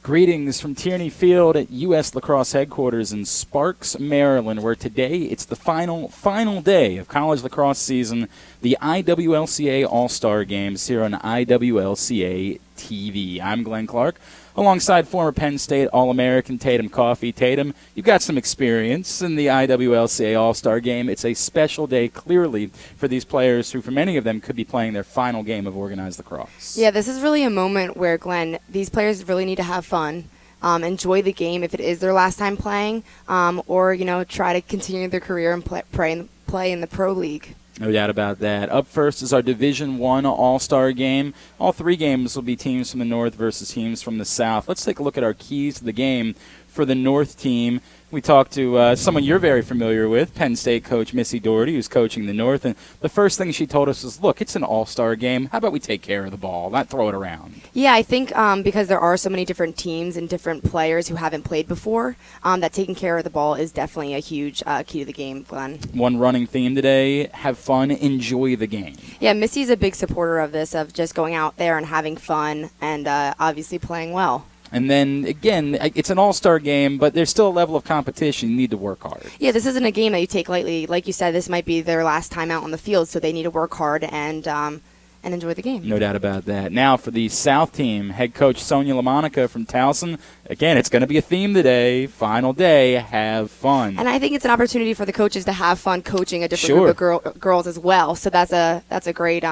Greetings from Tierney Field at U.S. Lacrosse headquarters in Sparks, Maryland, where today it's the final day of college lacrosse season, the IWLCA All-Star Games here on IWLCA TV. I'm Glenn Clark, alongside former Penn State All-American Tatum Coffey. Tatum, you've got some experience in the IWLCA All-Star Game. It's a special day, clearly, for these players who, for many of them, could be playing their final game of organized lacrosse. Yeah, this is really a moment where, Glenn, these players really need to have fun, enjoy the game if it is their last time playing, or, try to continue their career and play in the pro league. No doubt about that. Up first is our Division I All-Star Game. All three games will be teams from the North versus teams from the South. Let's take a look at our keys to the game for the North team. We talked to someone you're very familiar with, Penn State coach Missy Doherty, who's coaching the North. And the first thing she told us was, look, it's an all-star game. How about we take care of the ball, not throw it around? Yeah, I think because there are so many different teams and different players who haven't played before, that taking care of the ball is definitely a huge key to the game, Glenn. One running theme today, have fun, enjoy the game. Yeah, Missy's a big supporter of this, of just going out there and having fun and obviously playing well. And then, again, it's an all-star game, but there's still a level of competition. You need to work hard. Yeah, this isn't a game that you take lightly. Like you said, this might be their last time out on the field, so they need to work hard and enjoy the game. No doubt about that. Now for the South team, head coach Sonia LaMonica from Towson. Again, it's going to be a theme today. Final day, have fun. And I think it's an opportunity for the coaches to have fun coaching a different group of girls as well. So that's a great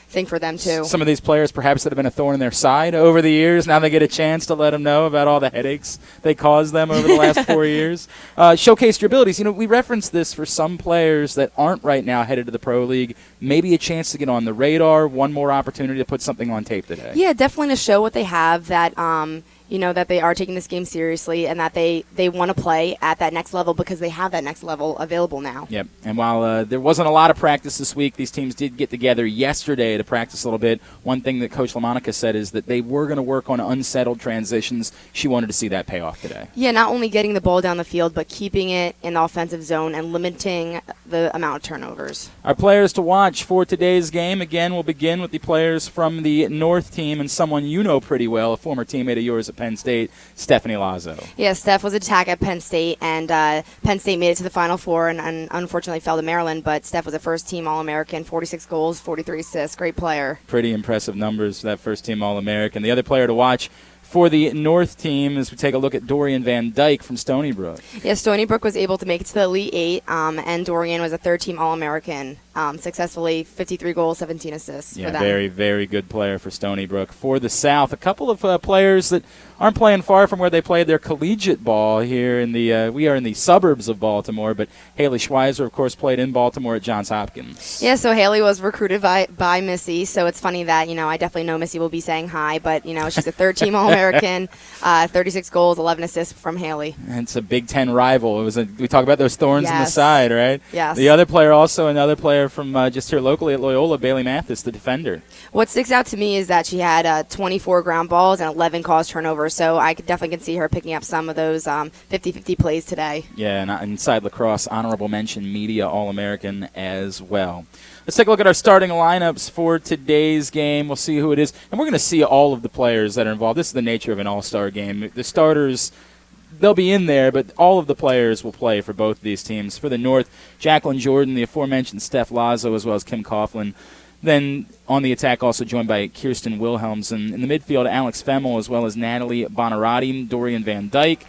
thing for them too. Some of these players perhaps that have been a thorn in their side over the years, now they get a chance to let them know about all the headaches they caused them over the last 4 years. Showcase your abilities. We reference this for some players that aren't right now headed to the pro league. Maybe a chance to get on the radar, one more opportunity to put something on tape today. Yeah, definitely to show what they have, that that they are taking this game seriously and that they want to play at that next level because they have that next level available now. Yep. And while there wasn't a lot of practice this week, these teams did get together yesterday to practice a little bit. One thing that Coach LaMonica said is that they were going to work on unsettled transitions. She wanted to see that pay off today. Yeah, not only getting the ball down the field, but keeping it in the offensive zone and limiting the amount of turnovers. Our players to watch for today's game, again, we'll begin with the players from the North team and someone you know pretty well, a former teammate of yours at Penn State, Stephanie Lazo. Yeah, Steph was attacked at Penn State, and Penn State made it to the Final Four and unfortunately fell to Maryland, but Steph was a first-team All-American, 46 goals, 43 assists, great player. Pretty impressive numbers for that first-team All-American. The other player to watch for the North team, as we take a look at Dorian Van Dyke from Stony Brook. Yeah, Stony Brook was able to make it to the Elite Eight, and Dorian was a third-team All-American, successfully 53 goals, 17 assists for them. Yeah, very, very good player for Stony Brook. For the South, a couple of players that aren't playing far from where they played their collegiate ball here in the we are in the suburbs of Baltimore, but Haley Schweizer, of course, played in Baltimore at Johns Hopkins. Yeah, so Haley was recruited by Missy, so it's funny that, I definitely know Missy will be saying hi, but, she's a third-team All-American, 36 goals, 11 assists from Haley. It's a Big Ten rival. We talk about those thorns in the side, right? Yes. The other player, also another player from just here locally at Loyola, Bailey Mathis, the defender. What sticks out to me is that she had 24 ground balls and 11 caused turnovers, so I definitely can see her picking up some of those 50-50 plays today. Yeah, and inside lacrosse, honorable mention, media All-American as well. Let's take a look at our starting lineups for today's game. We'll see who it is, and we're going to see all of the players that are involved. This is the nature of an all-star game. The starters, they'll be in there, but all of the players will play for both of these teams. For the North, Jacqueline Jordan, the aforementioned Steph Lazo, as well as Kim Coughlin. Then on the attack, also joined by Kirsten Wilhelmsen. In the midfield, Alex Femmel, as well as Natalie Bonarati, Dorian Van Dyke,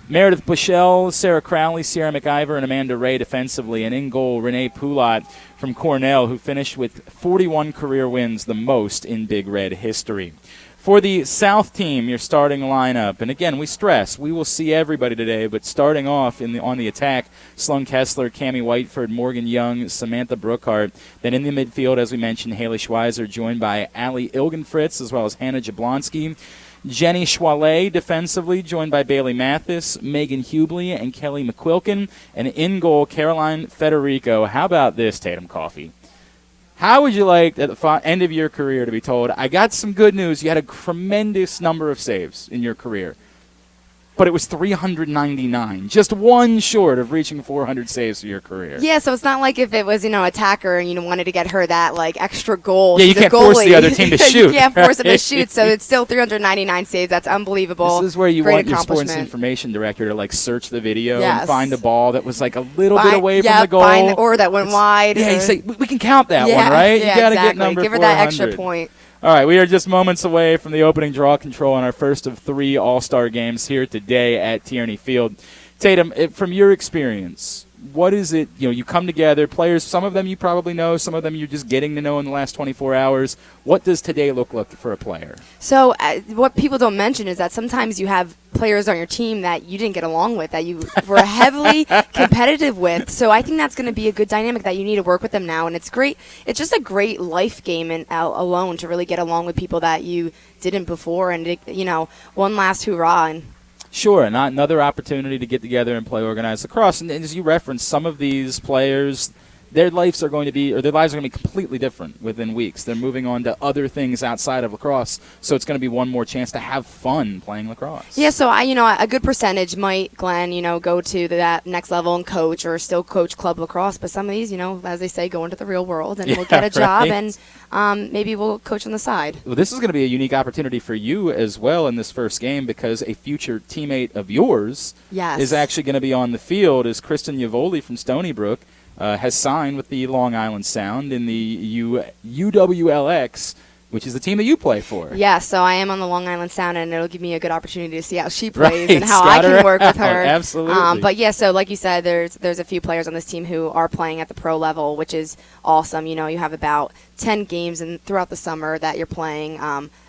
Meredith Bushell, Sarah Crowley, Sierra McIver, and Amanda Ray defensively. And in goal, Renee Poulat from Cornell, who finished with 41 career wins, the most in Big Red history. For the South team, your starting lineup, and again, we stress, we will see everybody today, but starting off on the attack, Sloan Kessler, Cammie Whiteford, Morgan Young, Samantha Brookhart. Then in the midfield, as we mentioned, Haley Schweizer, joined by Allie Ilgenfritz, as well as Hannah Jablonski. Jenny Schwalet defensively, joined by Bailey Mathis, Megan Hubley, and Kelly McQuilkin. And in goal, Caroline Federico. How about this, Tatum Coffey? How would you like at the end of your career to be told, I got some good news, you had a tremendous number of saves in your career? but it was 399, just one short of reaching 400 saves for your career. Yeah, so it's not like if it was, attacker and wanted to get her that extra goal. Yeah, you can't force the other team to shoot. You can't force them to shoot, so it's still 399 saves. That's unbelievable. This is where you Great want your sports information director to search the video and find a ball that was a little bit away from the goal, or that went wide. Yeah, you say we can count that one, right? Yeah, you got to exactly. get number Give her 400. that extra point. All right, we are just moments away from the opening draw control on our first of 3 All-Star games here today at Tierney Field. Tatum, from your experience, what is it, you come together, players, some of them you probably know, some of them you're just getting to know in the last 24 hours. What does today look like for a player? So what people don't mention is that sometimes you have players on your team that you didn't get along with, that you were heavily competitive with. So I think that's going to be a good dynamic that you need to work with them now. And it's great. It's just a great life game alone to really get along with people that you didn't before. And, one last hoorah. And sure, and another opportunity to get together and play organized lacrosse. And as you referenced, some of these players, their lives are going to be completely different within weeks. They're moving on to other things outside of lacrosse, so it's going to be one more chance to have fun playing lacrosse. Yeah, so a good percentage might, Glenn, go to that next level and coach or still coach club lacrosse. But some of these, as they say, go into the real world and we'll get a job and maybe we'll coach on the side. Well, this is going to be a unique opportunity for you as well in this first game because a future teammate of yours is actually going to be on the field as Kristen Yavoli from Stony Brook. Has signed with the Long Island Sound in the UWLX, which is the team that you play for. Yeah, so I am on the Long Island Sound, and it'll give me a good opportunity to see how she plays and how I can work with her. Absolutely. But yeah, so like you said, there's a few players on this team who are playing at the pro level, which is awesome. You have about 10 games throughout the summer that you're playing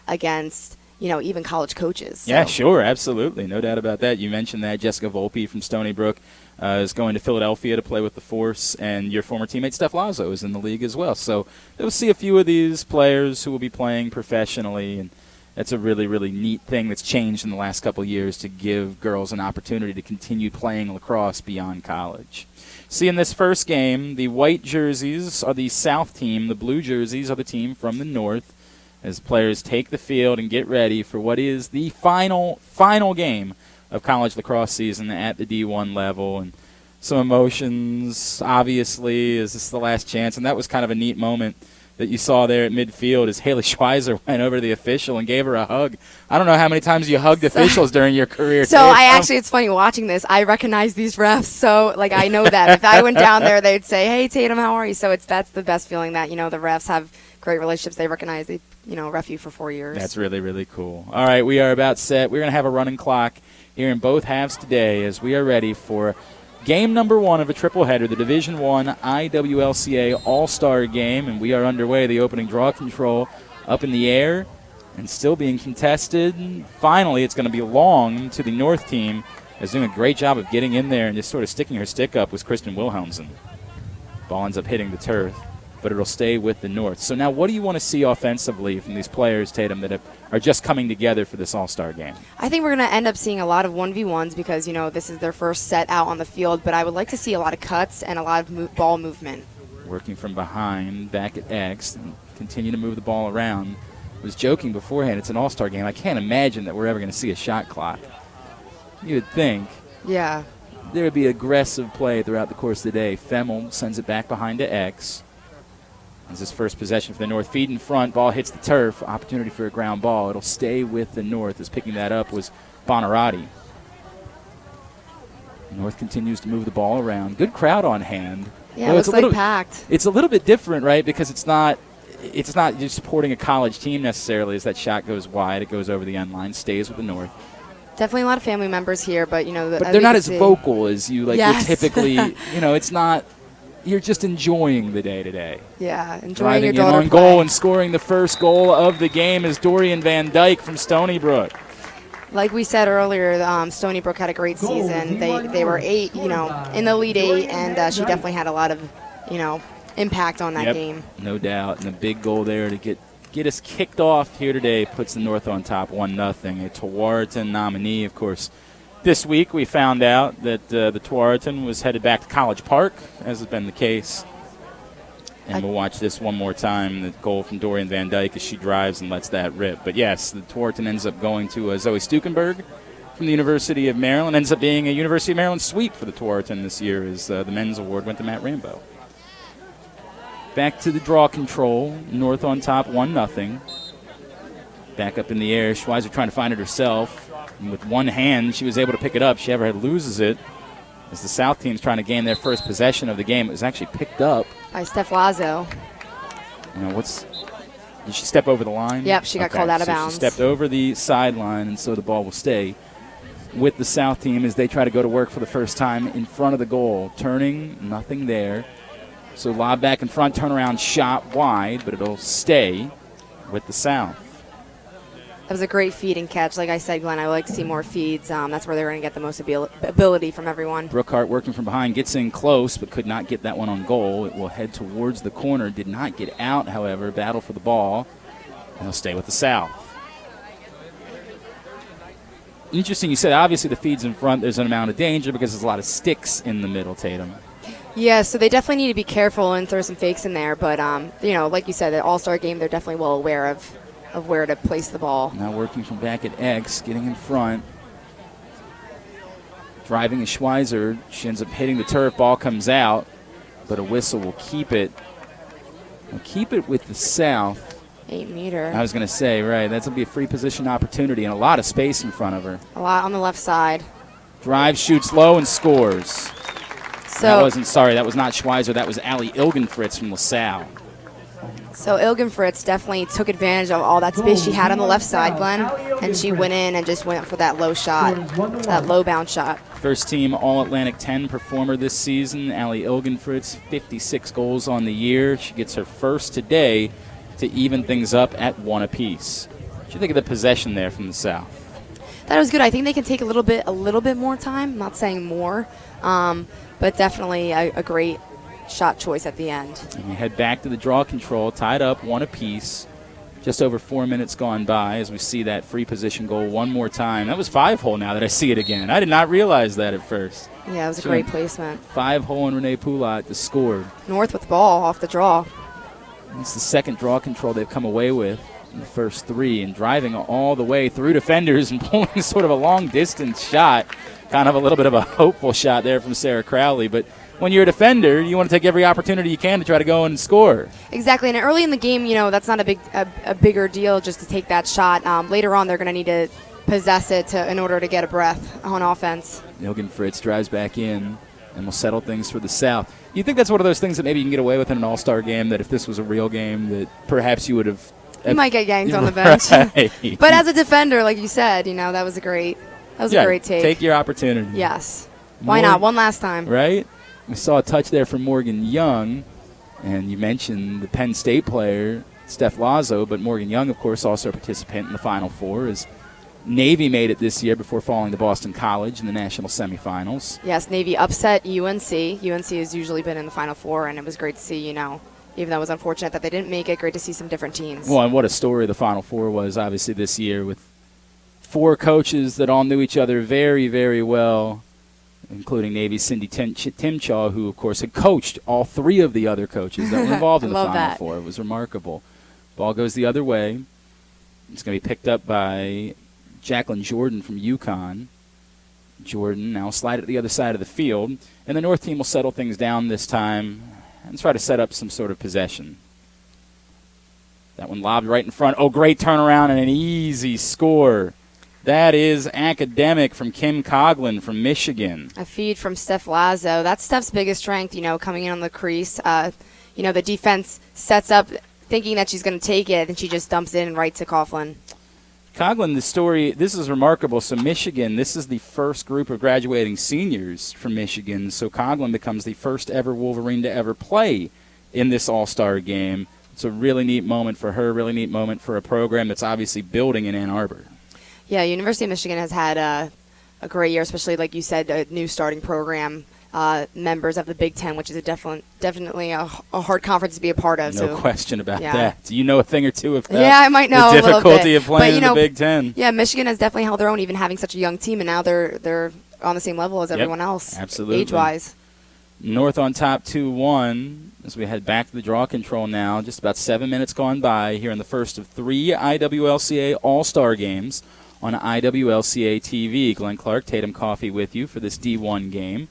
against even college coaches. So. Yeah, sure, absolutely. No doubt about that. You mentioned that Jessica Volpe from Stony Brook is going to Philadelphia to play with the Force, and your former teammate Steph Lazo is in the league as well. So you'll see a few of these players who will be playing professionally, and that's a really, really neat thing that's changed in the last couple of years to give girls an opportunity to continue playing lacrosse beyond college. See, in this first game, the white jerseys are the South team. The blue jerseys are the team from the North, as players take the field and get ready for what is the final game of college lacrosse season at the D1 level. And some emotions, obviously, is this the last chance? And that was kind of a neat moment that you saw there at midfield as Haley Schweizer went over to the official and gave her a hug. I don't know how many times you hugged officials during your career. So it's funny watching this. I recognize these refs, so I know that. If I went down there, they'd say, "Hey Tatum, how are you?" So that's the best feeling that the refs have great relationships. They recognize they ref you for 4 years. That's really, really cool. All right, we are about set. We're going to have a running clock here in both halves today as we are ready for game number 1 of a triple-header, the Division I IWLCA All-Star Game, and we are underway. The opening draw control up in the air and still being contested. And finally, it's going to be long to the North team, is doing a great job of getting in there and just sort of sticking her stick up with Kristen Wilhelmsen. Ball ends up hitting the turf, but it'll stay with the North. So now what do you want to see offensively from these players, Tatum, that are just coming together for this All-Star game? I think we're going to end up seeing a lot of 1v1s because, this is their first set out on the field, but I would like to see a lot of cuts and a lot of ball movement. Working from behind, back at X, and continue to move the ball around. I was joking beforehand, it's an All-Star game. I can't imagine that we're ever going to see a shot clock. You would think. Yeah. There would be aggressive play throughout the course of the day. Femmel sends it back behind to X. As his first possession for the North. Feed in front, ball hits the turf. Opportunity for a ground ball. It'll stay with the North, as picking that up was Bonarotti. North continues to move the ball around. Good crowd on hand. Yeah, it looks packed. It's a little bit different, right, because it's not just supporting a college team necessarily as that shot goes wide. It goes over the end line, stays with the North. Definitely a lot of family members here, but, But they're not as vocal as you, would typically, it's not. You're just enjoying the day-to-day. Yeah, enjoying driving your daughter in on goal and scoring the first goal of the game is Dorian Van Dyke from Stony Brook. Like we said earlier, Stony Brook had a great season. They were 8, in the Elite 8, and she definitely had a lot of, impact on that game. No doubt, and a big goal there to get us kicked off here today puts the North on top 1-0. A Tewaaraton nominee, of course. This week we found out that the Tewaaraton was headed back to College Park, as has been the case. And we'll watch this one more time, the goal from Dorian Van Dyke as she drives and lets that rip. But, yes, the Tewaaraton ends up going to Zoe Stukenberg from the University of Maryland. Ends up being a University of Maryland sweep for the Tewaaraton this year as the men's award went to Matt Rambo. Back to the draw control. North on top, 1-0. Back up in the air. Schweizer trying to find it herself. And with one hand, she was able to pick it up. She ever loses it. As the South team's trying to gain their first possession of the game, it was actually picked up by Steph Lazo. Did she step over the line? Yep, she got called out of bounds. She stepped over the sideline, and so the ball will stay with the South team as they try to go to work for the first time in front of the goal. Turning, nothing there. So lob back in front, turnaround shot wide, but it'll stay with the South. That was a great feed and catch. Like I said, Glenn, I would like to see more feeds. That's where they're going to get the most ability from everyone. Brookhart working from behind, gets in close, but could not get that one on goal. It will head towards the corner. Did not get out, however. Battle for the ball. And he'll stay with the South. Interesting, you said obviously the feeds in front, there's an amount of danger because there's a lot of sticks in the middle, Tatum. Yeah, so they definitely need to be careful and throw some fakes in there. But, like you said, the All-Star game, they're definitely well aware of where to place the ball. Now working from back at X, getting in front. Driving is Schweizer. She ends up hitting the turf. Ball comes out, but a whistle will keep it. We'll keep it with the South. 8 meter. I was going to say, right, that's going to be a free position opportunity and a lot of space in front of her. A lot on the left side. Drive, shoots low, and scores. So that was not Schweizer. That was Allie Ilgenfritz from LaSalle. So Ilgenfritz definitely took advantage of all that space she had on the left side, Glenn, and she went in and just went for that low shot, that low bounce shot. First team All-Atlantic 10 performer this season, Allie Ilgenfritz, 56 goals on the year. She gets her first today to even things up at 1 apiece. What do you think of the possession there from the South? That was good. I think they can take a little bit more time. I'm not saying more, but definitely a great shot choice at the end. And we head back to the draw control, tied up 1 apiece. Just over 4 minutes gone by as we see that free position goal one more time. That was 5-hole now that I see it again. I did not realize that at first. Yeah, it was a great placement. 5-hole and Renee Poulat to score. North with the ball off the draw. It's the second draw control they've come away with in the first 3, and driving all the way through defenders and pulling sort of a long-distance shot. Kind of a little bit of a hopeful shot there from Sarah Crowley, but when you're a defender, you want to take every opportunity you can to try to go and score. Exactly, and early in the game, that's not a bigger deal just to take that shot. Later on, they're going to need to possess it in order to get a breath on offense. Ilgenfritz drives back in and will settle things for the South. You think that's one of those things that maybe you can get away with in an all-star game, that if this was a real game that perhaps you would have... You might get yanked on the bench. Right. But as a defender, like you said, that was a great take. Take your opportunity. Yes. Why not? One last time. Right? We saw a touch there from Morgan Young, and you mentioned the Penn State player, Steph Lazo, but Morgan Young, of course, also a participant in the Final Four, as Navy made it this year before falling to Boston College in the national semifinals. Yes, Navy upset UNC. UNC has usually been in the Final Four, and it was great to see, even though it was unfortunate that they didn't make it, great to see some different teams. Well, and what a story the Final Four was, obviously, this year with 4 coaches that all knew each other very, very well, including Navy's Cindy Timchaw, who, of course, had coached all 3 of the other coaches that were involved in the Final Four. It was remarkable. Ball goes the other way. It's going to be picked up by Jacqueline Jordan from UConn. Jordan now slide it to the other side of the field, and the North team will settle things down this time and try to set up some sort of possession. That one lobbed right in front. Oh, great turnaround and an easy score. That is academic from Kim Coughlin from Michigan. A feed from Steph Lazo. That's Steph's biggest strength, coming in on the crease. The defense sets up thinking that she's going to take it, and she just dumps it in right to Coughlin. Coughlin, the story, this is remarkable. So Michigan, this is the first group of graduating seniors from Michigan. So Coughlin becomes the first ever Wolverine to ever play in this all-star game. It's a really neat moment for her, really neat moment for a program that's obviously building in Ann Arbor. Yeah, University of Michigan has had a great year, especially, like you said, a new starting program, members of the Big Ten, which is definitely a hard conference to be a part of. No question about that. Do you know a thing or two of that? Yeah, I might know the a little bit. difficulty of playing in the Big Ten. Yeah, Michigan has definitely held their own, even having such a young team, and now they're on the same level as everyone else, absolutely, age-wise. North on top 2-1 as we head back to the draw control now. Just about 7 minutes gone by here in the first of 3 IWLCA All-Star games. on IWLCA TV. Glenn Clark, Tatum Coffee with you for this D1 game.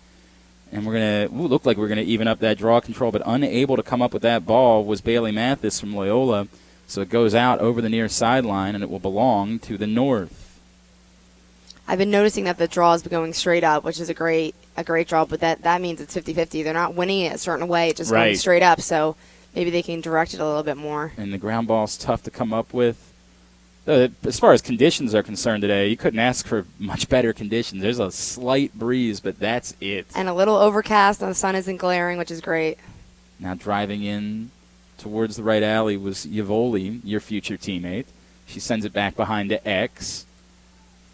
And we're going to look like we're going to even up that draw control, but unable to come up with that ball was Bailey Mathis from Loyola. So it goes out over the near sideline, and it will belong to the North. I've been noticing that the draw has been going straight up, which is a great draw, but that means it's 50-50. They're not winning it a certain way, just going straight up, so maybe they can direct it a little bit more. And the ground ball's tough to come up with. As far as conditions are concerned today, you couldn't ask for much better conditions. There's a slight breeze, but that's it. And a little overcast, and the sun isn't glaring, which is great. Now driving in towards the right alley was Yavoli, your future teammate. She sends it back behind to X.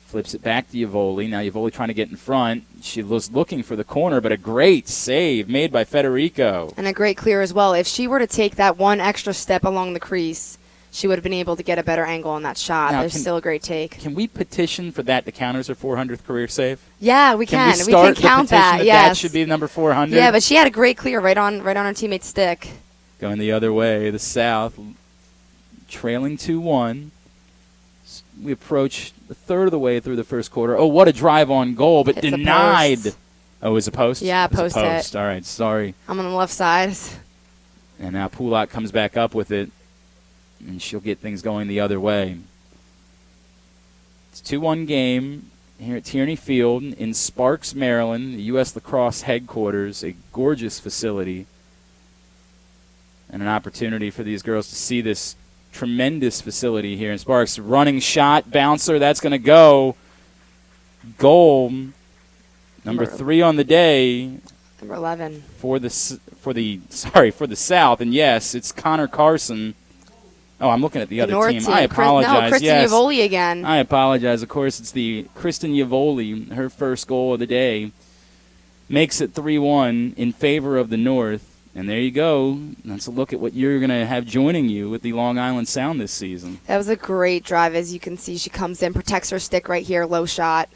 Flips it back to Yavoli. Now Yavoli trying to get in front. She was looking for the corner, but a great save made by Federico. And a great clear as well. If she were to take that one extra step along the crease, she would have been able to get a better angle on that shot. There's still a great take. Can we petition for that to count as her 400th career save? Yeah, we can. We can count that. Yes. That should be number 400. Yeah, but she had a great clear right on her teammate's stick. Going the other way, the South, trailing 2-1. We approach a third of the way through the first quarter. Oh, what a drive on goal, but denied. Oh, it was a post? Yeah, post hit. All right, sorry. I'm on the left side. And now Pulak comes back up with it, and she'll get things going the other way. It's a 2-1 game here at Tierney Field in Sparks, Maryland, the U.S. Lacrosse headquarters, a gorgeous facility, and an opportunity for these girls to see this tremendous facility here in Sparks. Running shot, bouncer, that's going to go. Goal, number 3 on the day. Number 11. For the South, and yes, it's Connor Carson. Oh, I'm looking at the other team. I apologize. Kristen Yavoli again. I apologize. Of course, it's the Kristen Yavoli, her first goal of the day. Makes it 3-1 in favor of the North. And there you go. That's a look at what you're going to have joining you with the Long Island Sound this season. That was a great drive. As you can see, she comes in, protects her stick right here, low shot,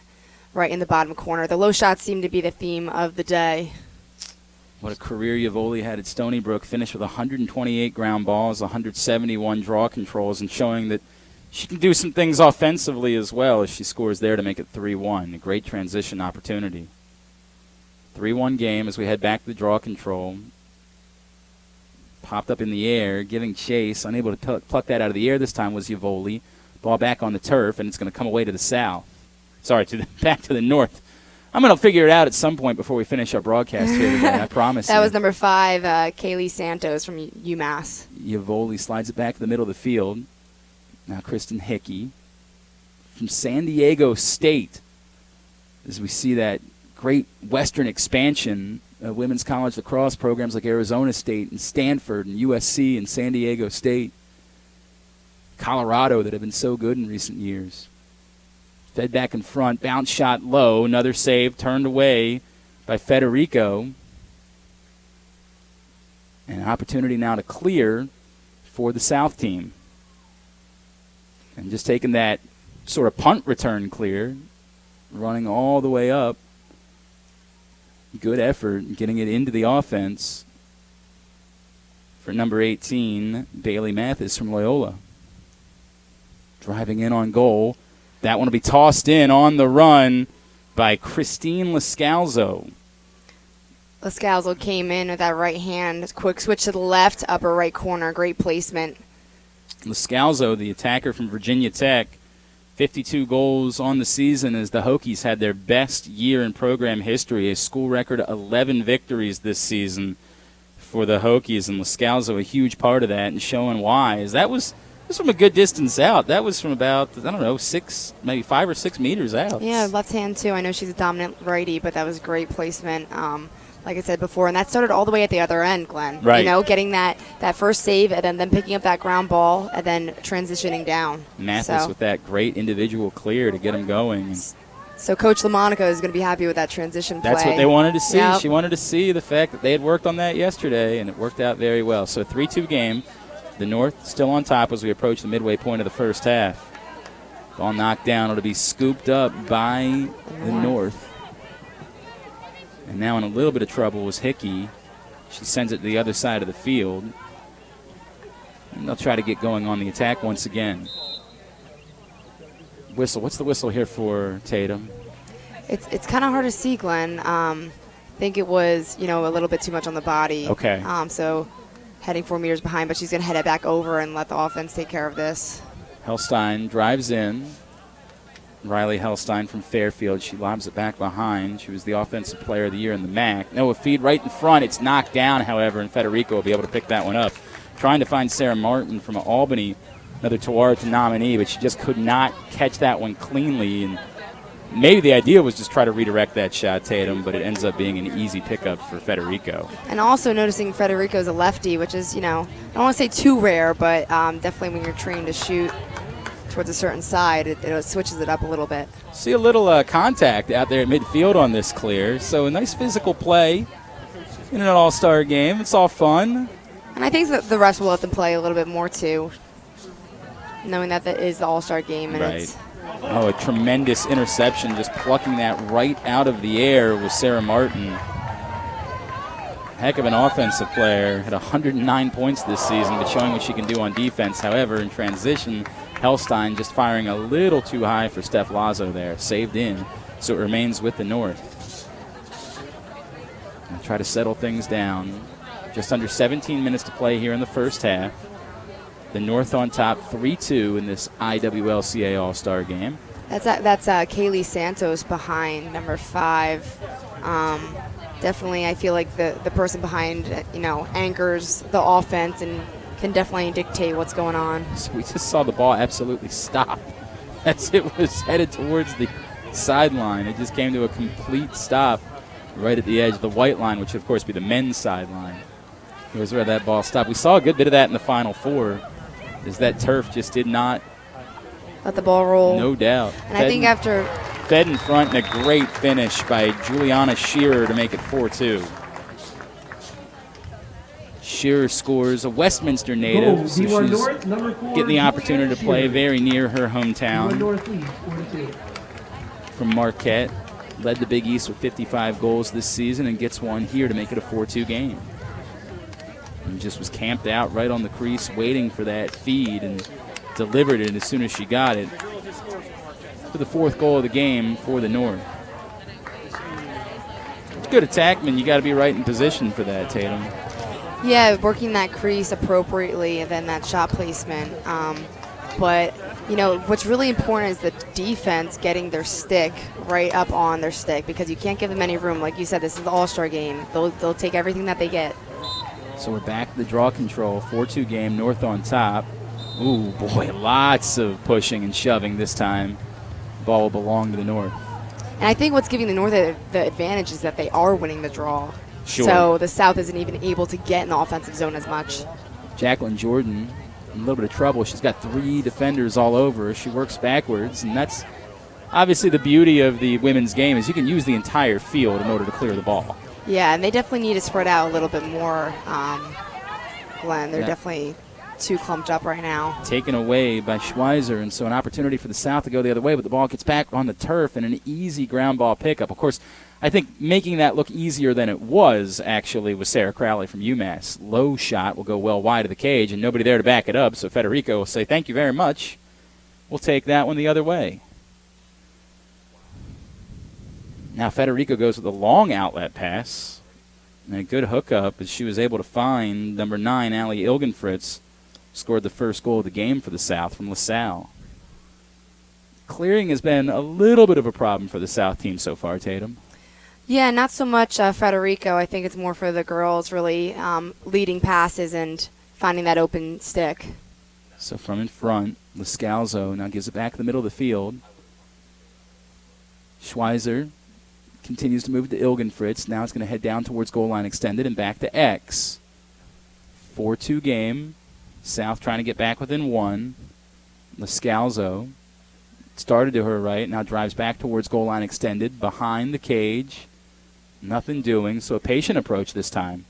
right in the bottom corner. The low shots seem to be the theme of the day. What a career Yavoli had at Stony Brook. Finished with 128 ground balls, 171 draw controls, and showing that she can do some things offensively as well as she scores there to make it 3-1. A great transition opportunity. 3-1 game as we head back to the draw control. Popped up in the air, giving chase. Unable to pluck that out of the air this time was Yavoli. Ball back on the turf, and it's going to come away to the south. Sorry, back to the north. I'm going to figure it out at some point before we finish our broadcast here today, I promise. That was number 5, Kaylee Santos from UMass. Yavoli slides it back to the middle of the field. Now Kristen Hickey from San Diego State. As we see that great Western expansion of women's college lacrosse programs like Arizona State and Stanford and USC and San Diego State. Colorado that have been so good in recent years. Fed back in front, bounce shot low, another save turned away by Federico. And an opportunity now to clear for the South team. And just taking that sort of punt return clear, running all the way up. Good effort getting it into the offense for number 18, Bailey Mathis from Loyola. Driving in on goal. That one will be tossed in on the run by Christine Lascalzo. Lascalzo came in with that right hand. Quick switch to the left, upper right corner. Great placement. Lascalzo, the attacker from Virginia Tech, 52 goals on the season as the Hokies had their best year in program history. A school record 11 victories this season for the Hokies, and Lascalzo a huge part of that and showing why. As that was from a good distance out. That was from about, 6, maybe 5 or 6 meters out. Yeah, left hand too. I know she's a dominant righty, but that was great placement. Like I said before, and that started all the way at the other end, Glenn. Right. You know, getting that first save and then picking up that ground ball and then transitioning down. Mathis with that great individual clear to get him going. So Coach LaMonaco is going to be happy with that transition play. That's what they wanted to see. Yep. She wanted to see the fact that they had worked on that yesterday, and it worked out very well. So 3-2 game. The North still on top as we approach the midway point of the first half. Ball knocked down. It'll be scooped up by the North. And now in a little bit of trouble was Hickey. She sends it to the other side of the field. And they'll try to get going on the attack once again. whistle. What's the whistle here for Tatum? It's kind of hard to see, Glenn. I think it was, a little bit too much on the body. Okay. So heading 4 meters behind, but she's going to head it back over and let the offense take care of this. Hellstein drives in. Riley Hellstein from Fairfield. She lobs it back behind. She was the Offensive Player of the Year in the MAC. No, a feed right in front. It's knocked down, however, and Federico will be able to pick that one up. Trying to find Sarah Martin from Albany, another Tuarta nominee, but she just could not catch that one cleanly. And maybe the idea was just try to redirect that shot, Tatum, but it ends up being an easy pickup for Federico. And also noticing Federico's a lefty, which is, I don't want to say too rare, but definitely when you're trained to shoot towards a certain side, it switches it up a little bit. See a little contact out there at midfield on this clear. So a nice physical play in an all-star game. It's all fun. And I think that the refs will let them play a little bit more, too, knowing that that is the all-star game. And right. Oh, a tremendous interception, just plucking that right out of the air with Sarah Martin. Heck of an offensive player. Had 109 points this season, but showing what she can do on defense. However, in transition, Hellstein just firing a little too high for Steph Lazo there. Saved in, so it remains with the North. And try to settle things down. Just under 17 minutes to play here in the first half. The North on top 3-2 in this IWLCA All-Star game. That's Kaylee Santos behind number 5. Definitely, I feel like the person behind, anchors the offense and can definitely dictate what's going on. So we just saw the ball absolutely stop as it was headed towards the sideline. It just came to a complete stop right at the edge of the white line, which would, of course, be the men's sideline. It was where that ball stopped. We saw a good bit of that in the Final Four, as that turf just did not let the ball roll. No doubt. And I think after fed in front and a great finish by Juliana Shearer to make it 4-2. Shearer scores, a Westminster native, so she's getting the opportunity to play very near her hometown. From Marquette, led the Big East with 55 goals this season and gets one here to make it a 4-2 game. And just was camped out right on the crease waiting for that feed and delivered it as soon as she got it for the 4th goal of the game for the North. Good attackman, you got to be right in position for that, Tatum. Yeah, working that crease appropriately and then that shot placement. But, what's really important is the defense getting their stick right up on their stick because you can't give them any room. Like you said, this is the All-Star game. They'll take everything that they get. So we're back to the draw control, 4-2 game, North on top. Ooh, boy, lots of pushing and shoving this time. Ball will belong to the North. And I think what's giving the North the advantage is that they are winning the draw. Sure. So the South isn't even able to get in the offensive zone as much. Jacqueline Jordan in a little bit of trouble. She's got 3 defenders all over her. She works backwards, and that's obviously the beauty of the women's game is you can use the entire field in order to clear the ball. Yeah, and they definitely need to spread out a little bit more, Glenn. They're definitely too clumped up right now. Taken away by Schweizer, and so an opportunity for the South to go the other way, but the ball gets back on the turf and an easy ground ball pickup. Of course, I think making that look easier than it was actually was Sarah Crowley from UMass. Low shot will go well wide of the cage and nobody there to back it up, so Federico will say, thank you very much. We'll take that one the other way. Now Federico goes with a long outlet pass and a good hookup as she was able to find number 9, Allie Ilgenfritz, scored the first goal of the game for the South from LaSalle. Clearing has been a little bit of a problem for the South team so far, Tatum. Yeah, not so much Federico. I think it's more for the girls really leading passes and finding that open stick. So from in front, Lascalzo now gives it back in the middle of the field. Schweizer continues to move to Ilgenfritz. Now it's going to head down towards goal line extended and back to X. 4-2 game. South trying to get back within 1. Lascalzo started to her right, now drives back towards goal line extended, behind the cage. Nothing doing, so a patient approach this time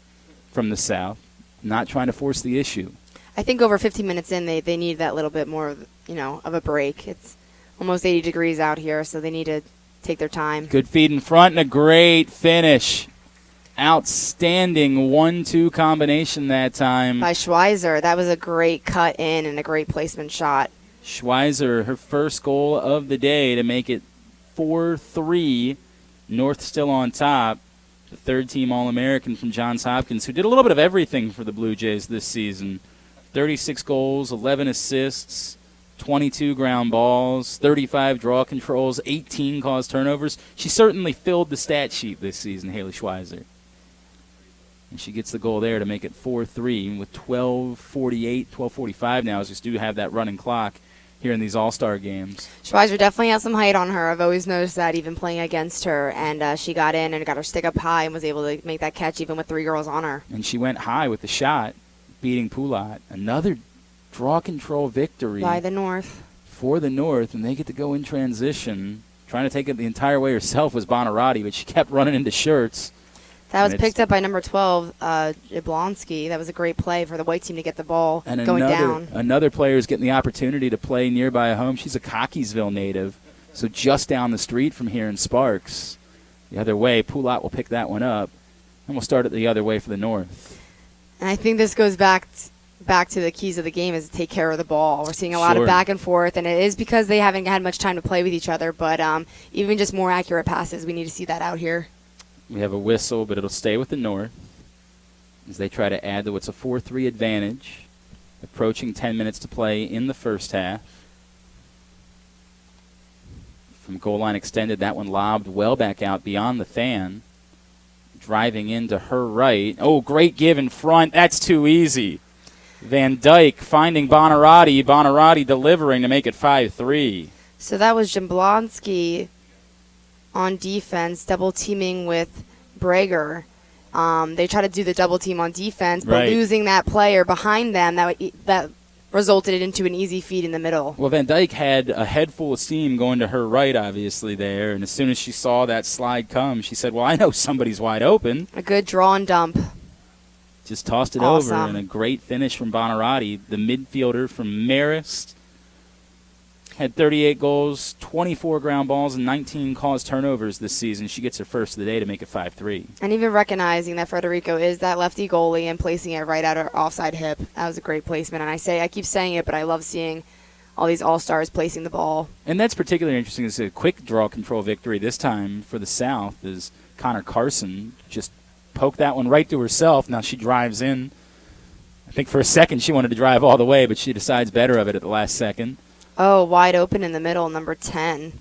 from the South, not trying to force the issue. I think over 15 minutes in, they need that little bit more, of a break. It's almost 80 degrees out here, so they need to take their time. Good feed in front and a great finish. Outstanding 1-2 combination that time. By Schweizer. That was a great cut in and a great placement shot. Schweizer, her first goal of the day to make it 4-3. North still on top. The third-team All-American from Johns Hopkins, who did a little bit of everything for the Blue Jays this season. 36 goals, 11 assists, 22 ground balls, 35 draw controls, 18 caused turnovers. She certainly filled the stat sheet this season, Haley Schweizer. And she gets the goal there to make it 4-3 with 12:48, 12:45 now, as we do have that running clock here in these All-Star games. Schweizer definitely has some height on her. I've always noticed that even playing against her. And she got in and got her stick up high and was able to make that catch even with 3 girls on her. And she went high with the shot, beating Poulat. Another draw control victory By the North. for the North, and they get to go in transition. Trying to take it the entire way herself was Bonarotti, but she kept running into shirts. That was picked up by number 12, Jablonski. That was a great play for the white team to get the ball And going down. Another player is getting the opportunity to play nearby home. She's a Cockeysville native, so just down the street from here in Sparks. The other way, Poulat will pick that one up, and we'll start it the other way for the North. And I think this goes back to the keys of the game is to take care of the ball. We're seeing a lot of back and forth, and it is because they haven't had much time to play with each other, but even just more accurate passes, we need to see that out here. We have a whistle, but it'll stay with the North as they try to add to what's a 4-3 advantage, approaching 10 minutes to play in the first half. From goal line extended, that one lobbed well back out beyond the fan. Driving into her right. Oh, great give in front. That's too easy. Van Dyke finding Bonarotti. Bonarotti delivering to make it 5-3. So that was Jablonski on defense, double teaming with Brager. They try to do the double team on defense, but losing that player behind them, that resulted into an easy feed in the middle. Well, Van Dyke had a head full of steam going to her right, obviously, there. And as soon as she saw that slide come, she said, well, I know somebody's wide open. A good draw and dump. Just tossed it over, and a great finish from Bonarotti, the midfielder from Marist. Had 38 goals, 24 ground balls, and 19 caused turnovers this season. She gets her first of the day to make it 5-3. And even recognizing that Federico is that lefty goalie and placing it right at her offside hip. That was a great placement. And I keep saying it, but I love seeing all these all-stars placing the ball. And that's particularly interesting. It's a quick draw control victory this time for the South as Connor Carson just poked that one right to herself. Now she drives in. I think for a second she wanted to drive all the way, but she decides better of it at the last second. Oh, wide open in the middle, number 10,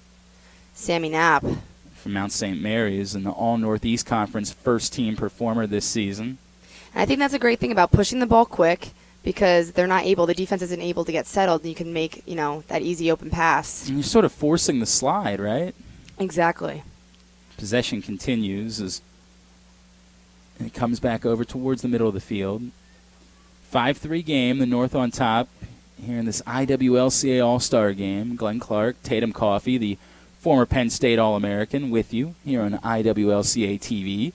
Sammy Knapp. From Mount St. Mary's and the All-Northeast Conference first-team performer this season. And I think that's a great thing about pushing the ball quick because the defense isn't able to get settled, and you can make, that easy open pass. And you're sort of forcing the slide, right? Exactly. Possession continues as it comes back over towards the middle of the field. 5-3 game, the North on top. Here in this IWLCA All-Star game, Glenn Clark, Tatum Coffey, the former Penn State All-American, with you here on IWLCA TV.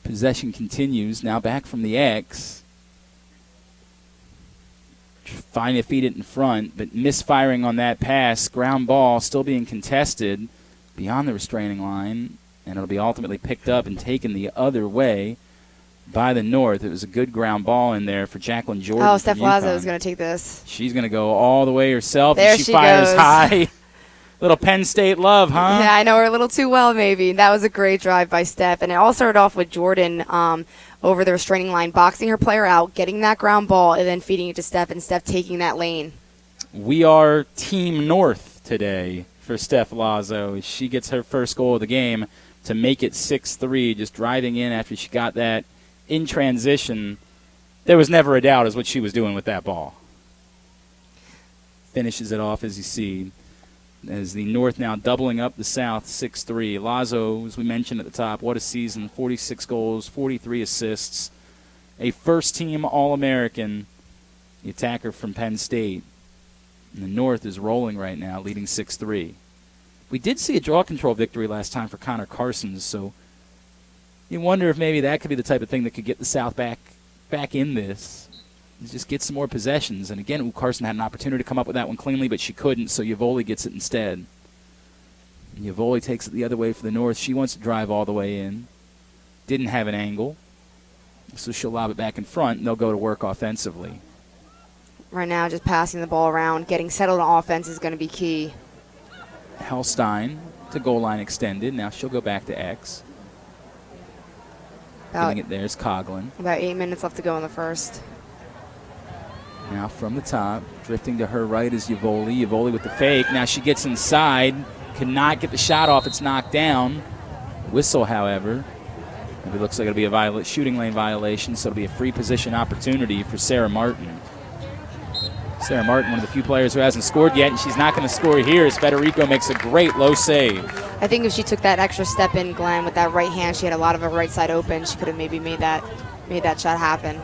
Possession continues, now back from the X. Trying to feed it in front, but misfiring on that pass. Ground ball still being contested beyond the restraining line, and it'll be ultimately picked up and taken the other way by the North. It was a good ground ball in there for Jacqueline Jordan. Oh, Steph Lazo is going to take this. She's going to go all the way herself. There and she fires goes. high. Little Penn State love, huh? Yeah, I know her a little too well, maybe. That was a great drive by Steph. And it all started off with Jordan over the restraining line, boxing her player out, getting that ground ball, and then feeding it to Steph, and Steph taking that lane. We are Team North today for Steph Lazo. She gets her first goal of the game to make it 6-3, just driving in after she got that in transition. There was never a doubt as what she was doing with that ball. Finishes it off, as you see, as the North now doubling up the South 6-3. Lazo, as we mentioned at the top, what a season. 46 goals, 43 assists. A first-team All-American, the attacker from Penn State. And the North is rolling right now, leading 6-3. We did see a draw control victory last time for Connor Carson, so you wonder if maybe that could be the type of thing that could get the South back in this. Just get some more possessions. And again, Carson had an opportunity to come up with that one cleanly, but she couldn't, so Yavoli gets it instead. And Yavoli takes it the other way for the North. She wants to drive all the way in. Didn't have an angle, so she'll lob it back in front, and they'll go to work offensively. right now, just passing the ball around. Getting settled on offense is going to be key. Hellstein to goal line extended. Now she'll go back to X. Getting it there is Coughlin. About 8 minutes left to go in the first. Now from the top, drifting to her right is Yvoli. Yvoli with the fake. Now she gets inside. Cannot get the shot off. It's knocked down. Whistle, however. It looks like it'll be a shooting lane violation, so it'll be a free position opportunity for Sarah Martin. Sarah Martin, one of the few players who hasn't scored yet, and she's not going to score here as Federico makes a great low save. I think if she took that extra step in, Glenn, with that right hand, she had a lot of her right side open. She could have maybe made that shot happen.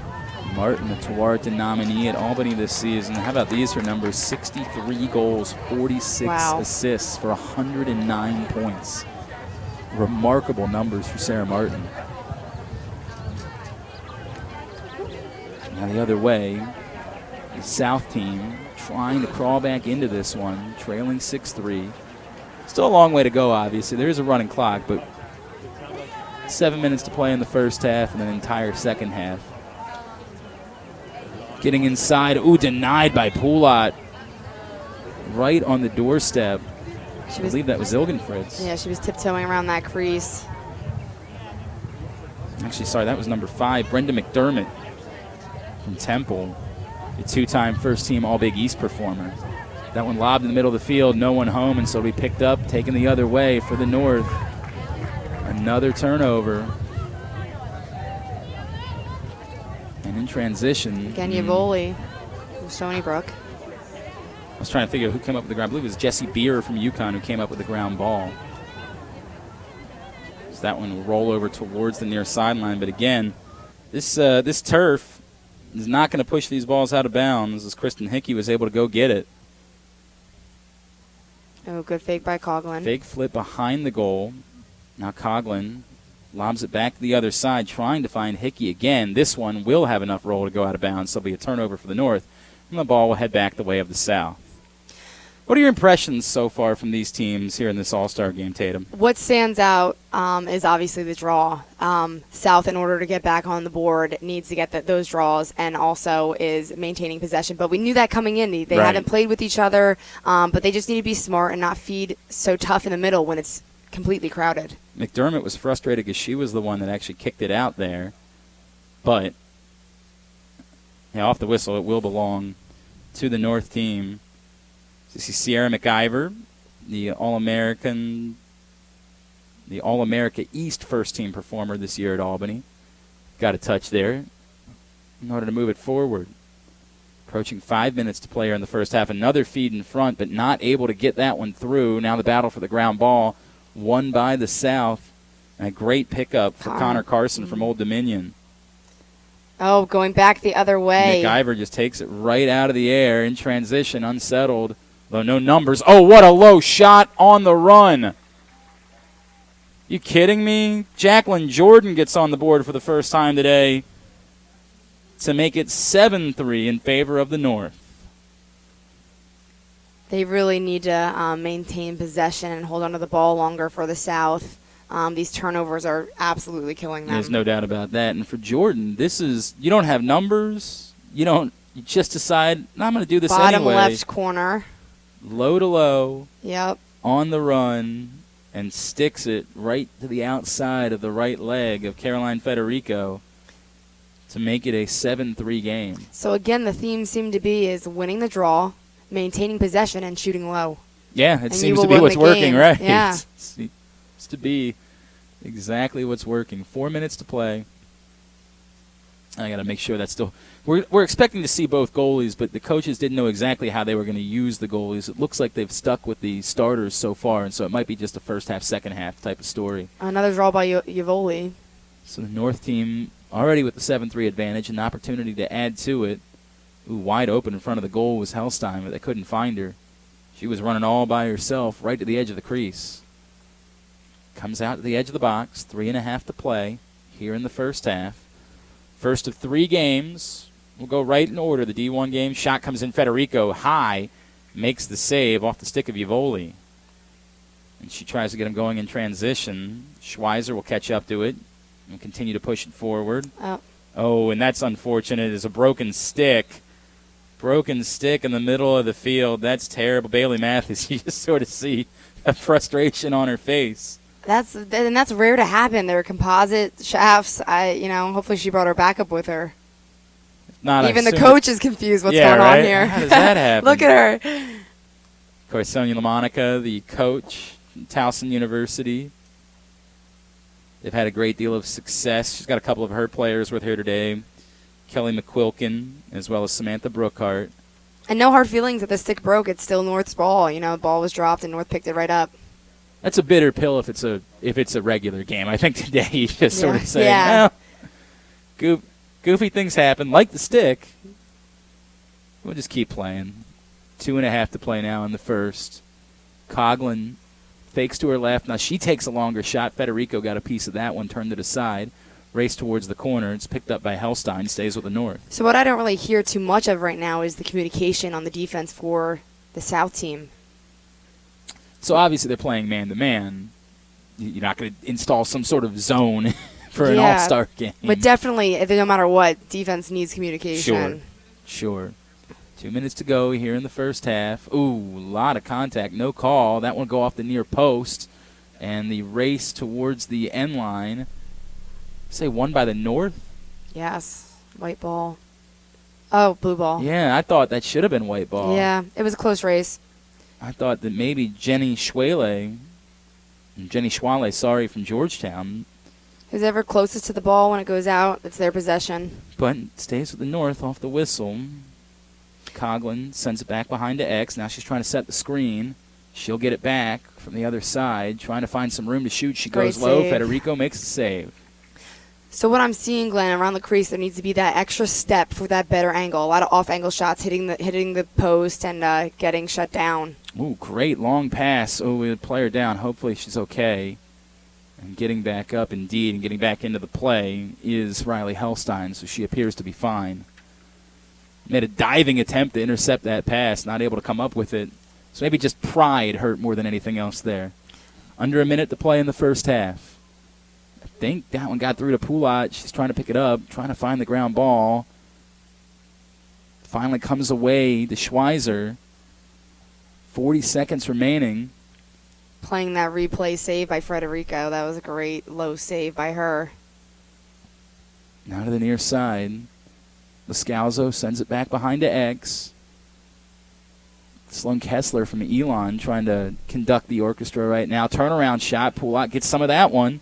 Martin, the Tuarte nominee at Albany this season. How about these, her numbers? 63 goals, 46 assists for 109 points. Remarkable numbers for Sarah Martin. Now the other way, the South team trying to crawl back into this one, trailing 6-3. Still a long way to go, obviously. There is a running clock, but 7 minutes to play in the first half and an entire second half. Getting inside. Ooh, denied by Poulat. Right on the doorstep. I believe that was Ilgenfritz. Yeah, she was tiptoeing around that crease. Actually, sorry, that was number 5, Brenda McDermott from Temple, the 2-time first-team All-Big East performer. That one lobbed in the middle of the field, no one home, and so it'll be picked up, taken the other way for the North. Another turnover. And in transition. Again, Yvoli from Stony Brook. I was trying to figure out who came up with the ground. I believe it was Jessie Beer from UConn who came up with the ground ball. So that one will roll over towards the near sideline. But again, this turf is not going to push these balls out of bounds as Kristen Hickey was able to go get it. Oh, good fake by Coughlin. Fake flip behind the goal. Now Coughlin lobs it back to the other side, trying to find Hickey again. This one will have enough roll to go out of bounds, so it'll be a turnover for the North. And the ball will head back the way of the South. What are your impressions so far from these teams here in this All-Star game, Tatum? What stands out is obviously the draw. South, in order to get back on the board, needs to get those draws, and also is maintaining possession. But we knew that coming in. They haven't played with each other, but they just need to be smart and not feed so tough in the middle when it's completely crowded. McDermott was frustrated because she was the one that actually kicked it out there. But off the whistle, it will belong to the North team. You see Sierra McIver, the All-America East first-team performer this year at Albany. Got a touch there in order to move it forward. Approaching 5 minutes to play here in the first half. Another feed in front, but not able to get that one through. Now the battle for the ground ball, won by the South. And a great pickup for Connor Carson from Old Dominion. Oh, going back the other way. McIver just takes it right out of the air in transition, unsettled. Though no numbers. Oh, what a low shot on the run. You kidding me? Jacqueline Jordan gets on the board for the first time today to make it 7-3 in favor of the North. They really need to maintain possession and hold onto the ball longer for the South. These turnovers are absolutely killing them. There's no doubt about that. And for Jordan, this is, you don't have numbers. You just decide, no, I'm going to do this Bottom anyway. left corner. Low to low. Yep. On the run, and sticks it right to the outside of the right leg of Caroline Federico to make it a 7-3 game. So again, the theme seemed to be is winning the draw, maintaining possession, and shooting low. Yeah, it and seems to be what's working, right? Yeah. It's to be exactly what's working. 4 minutes to play. I got to make sure that's still. We're expecting to see both goalies, but the coaches didn't know exactly how they were going to use the goalies. It looks like they've stuck with the starters so far, and so it might be just a first half, second half type of story. Another draw by Yvoli. So the North team already with the 7-3 advantage, an opportunity to add to it. Ooh, wide open in front of the goal was Hellstein, but they couldn't find her. She was running all by herself right to the edge of the crease. Comes out to the edge of the box, 3.5 to play here in the first half. First of 3 games. We'll go right in order. The D1 game. Shot comes in. Federico high. Makes the save off the stick of Yvoli. And she tries to get him going in transition. Schweizer will catch up to it and continue to push it forward. Oh, and that's unfortunate. It's a broken stick. Broken stick in the middle of the field. That's terrible. Bailey Mathis, you just sort of see a frustration on her face. That's rare to happen. They're composite shafts. Hopefully she brought her backup with her. Not even the coach is confused what's going right? on here. How does that happen? Look at her. Of course, Sonia LaMonica, the coach, Towson University. They've had a great deal of success. She's got a couple of her players with her today. Kelly McQuilkin, as well as Samantha Brookhart. And no hard feelings that the stick broke. It's still North's ball. The ball was dropped and North picked it right up. That's a bitter pill if it's a regular game. I think today you just sort of say, well, goofy things happen, like the stick. We'll just keep playing. 2.5 to play now in the first. Coughlin fakes to her left. Now she takes a longer shot. Federico got a piece of that one, turned it aside. Race towards the corner. It's picked up by Hellstein. Stays with the North. So what I don't really hear too much of right now is the communication on the defense for the South team. So obviously they're playing man-to-man. You're not going to install some sort of zone for an all-star game. But definitely, no matter what, defense needs communication. Sure. 2 minutes to go here in the first half. Ooh, a lot of contact. No call. That one go off the near post. And the race towards the end line. Say won by the North? Yes. White ball. Oh, blue ball. Yeah, I thought that should have been white ball. Yeah, it was a close race. I thought that maybe Jenny Schwale, from Georgetown. Who's ever closest to the ball when it goes out, it's their possession. But stays with the North off the whistle. Coughlin sends it back behind to X. Now she's trying to set the screen. She'll get it back from the other side, trying to find some room to shoot. She goes low. Federico makes the save. So what I'm seeing, Glenn, around the crease, there needs to be that extra step for that better angle. A lot of off-angle shots hitting the post and getting shut down. Ooh, great long pass. Oh, we would play her down. Hopefully she's okay. And getting back up, indeed, and getting back into the play is Riley Hellstein, so she appears to be fine. Made a diving attempt to intercept that pass, not able to come up with it. So maybe just pride hurt more than anything else there. Under a minute to play in the first half. I think that one got through to Poulat. She's trying to pick it up, trying to find the ground ball. Finally comes away to Schweizer. 40 seconds remaining. Playing that replay save by Federico. That was a great low save by her. Now to the near side. Lascalzo sends it back behind to X. Sloan Kessler from Elon trying to conduct the orchestra right now. Turnaround shot. Poulat gets some of that one.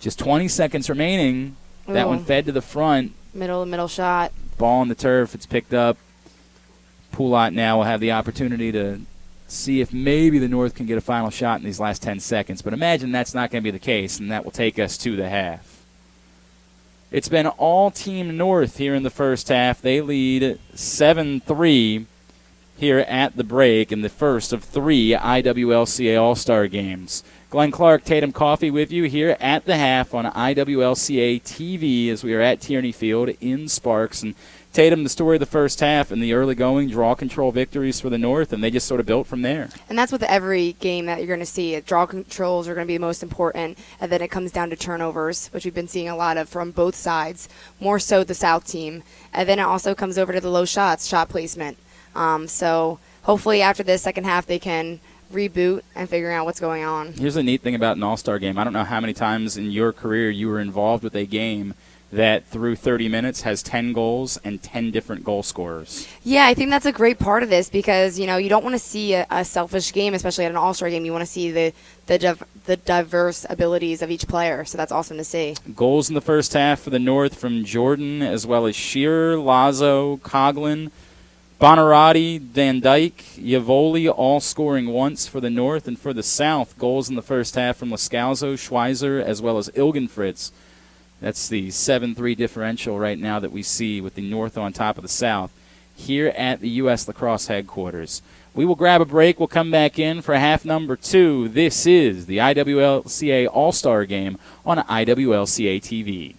Just 20 seconds remaining. Ooh. That one fed to the front. Middle shot. Ball on the turf. It's picked up. Poulat now will have the opportunity to see if maybe the North can get a final shot in these last 10 seconds. But imagine that's not going to be the case, and that will take us to the half. It's been all Team North here in the first half. They lead 7-3 here at the break in the first of 3 IWLCA All-Star games. Glenn Clark, Tatum Coffee with you here at the half on IWLCA TV as we are at Tierney Field in Sparks. And Tatum, the story of the first half and the early going draw control victories for the North, and they just sort of built from there. And that's with every game that you're going to see. Draw controls are going to be the most important, and then it comes down to turnovers, which we've been seeing a lot of from both sides, more so the South team. And then it also comes over to the low shots, shot placement. So hopefully after this second half they can reboot and figure out what's going on. Here's the neat thing about an all-star game. I don't know how many times in your career you were involved with a game that through 30 minutes has 10 goals and 10 different goal scorers. Yeah, I think that's a great part of this because, you don't want to see a selfish game, especially at an all-star game. You want to see the diverse abilities of each player, so that's awesome to see. Goals in the first half for the North from Jordan as well as Shearer, Lazo, Coughlin, Bonarotti, Van Dyke, Yavoli all scoring once for the North, and for the South, goals in the first half from Lascalzo, Schweizer, as well as Ilgenfritz. That's the 7-3 differential right now that we see with the North on top of the South here at the U.S. Lacrosse headquarters. We will grab a break. We'll come back in for half number 2. This is the IWLCA All-Star Game on IWLCA TV.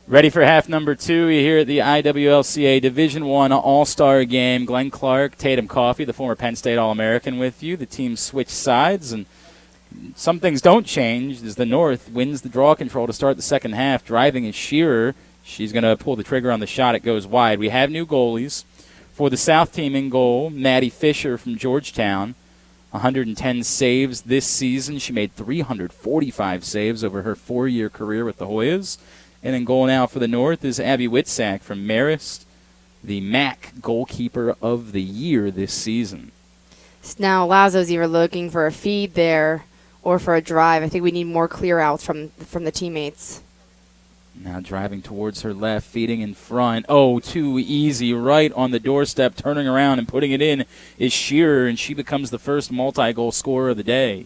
Ready for half number 2. You're here at the IWLCA Division I All-Star Game. Glenn Clark, Tatum Coffey, the former Penn State All-American with you. The teams switch sides, and some things don't change as the North wins the draw control to start the second half. Driving is Shearer. She's going to pull the trigger on the shot. It goes wide. We have new goalies. For the South team in goal, Maddie Fisher from Georgetown. 110 saves this season. She made 345 saves over her 4-year career with the Hoyas. And in goal now for the North is Abby Witsack from Marist, the MAC goalkeeper of the year this season. Now Lazo's either looking for a feed there or for a drive. I think we need more clear outs from the teammates. Now driving towards her left, feeding in front. Oh, too easy. Right on the doorstep, turning around and putting it in is Shearer, and she becomes the first multi-goal scorer of the day.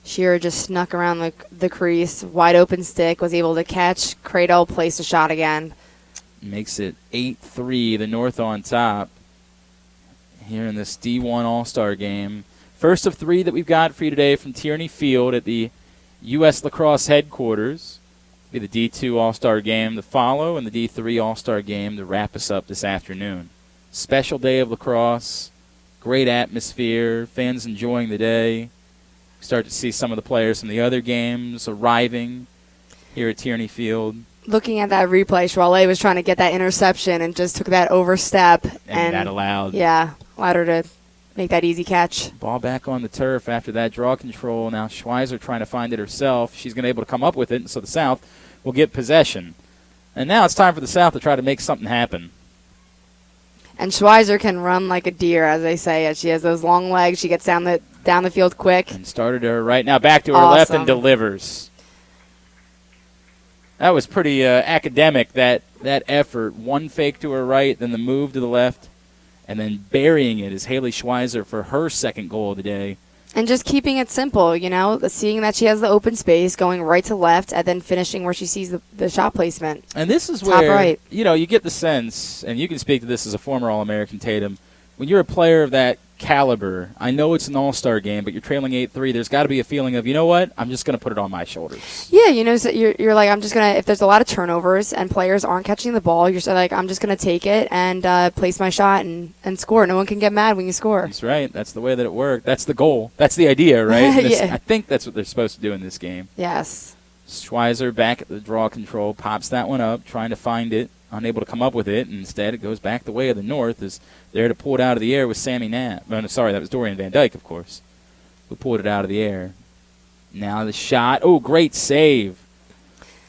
Shearer just snuck around the crease, wide open stick, was able to catch. Cradle placed a shot again. Makes it 8-3, the North on top here in this D1 All-Star Game. First of 3 that we've got for you today from Tierney Field at the U.S. Lacrosse headquarters. Be the D2 All-Star Game to follow and the D3 All-Star Game to wrap us up this afternoon. Special day of lacrosse, great atmosphere, fans enjoying the day. Start to see some of the players from the other games arriving here at Tierney Field. Looking at that replay, Schwale was trying to get that interception and just took that overstep. And that allowed. Yeah, allowed her to make that easy catch. Ball back on the turf after that draw control. Now Schweizer trying to find it herself. She's going to be able to come up with it, and so the South will get possession. And now it's time for the South to try to make something happen. And Schweizer can run like a deer, as they say. She has those long legs. She gets down the field quick. And started her right now back to her left and delivers. That was pretty academic, that effort. One fake to her right, then the move to the left, and then burying it is Haley Schweizer for her second goal of the day. And just keeping it simple, seeing that she has the open space, going right to left, and then finishing where she sees the shot placement. And this is top where, right. You get the sense, and you can speak to this as a former All-American, Tatum, when you're a player of that caliber, I know it's an all-star game, but you're trailing 8-3, there's got to be a feeling of, you know what, I'm just going to put it on my shoulders. Yeah, so you're like, I'm just going to, if there's a lot of turnovers and players aren't catching the ball, you're like, I'm just going to take it and place my shot and score. No one can get mad when you score. That's right. That's the way that it worked. That's the goal. That's the idea, right? Yeah. I think that's what they're supposed to do in this game. Yes. Schweizer back at the draw control, pops that one up, trying to find it, unable to come up with it, and instead it goes back the way of the North. Is there to pull it out of the air with Sammy Knapp. Oh, no, sorry, that was Dorian Van Dyke, of course, who pulled it out of the air. Now the shot. Oh, great save.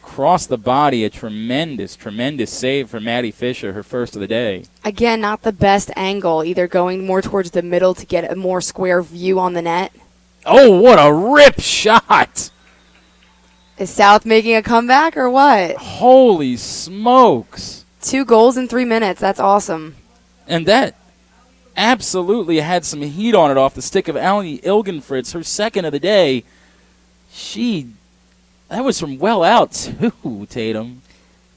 Across the body, a tremendous, tremendous save for Maddie Fisher, her first of the day. Again, not the best angle, either going more towards the middle to get a more square view on the net. Oh, what a rip shot. Is South making a comeback or what? Holy smokes. 2 goals in 3 minutes. That's awesome. And that absolutely had some heat on it off the stick of Allie Ilgenfritz, her second of the day. That was from well out, too, Tatum.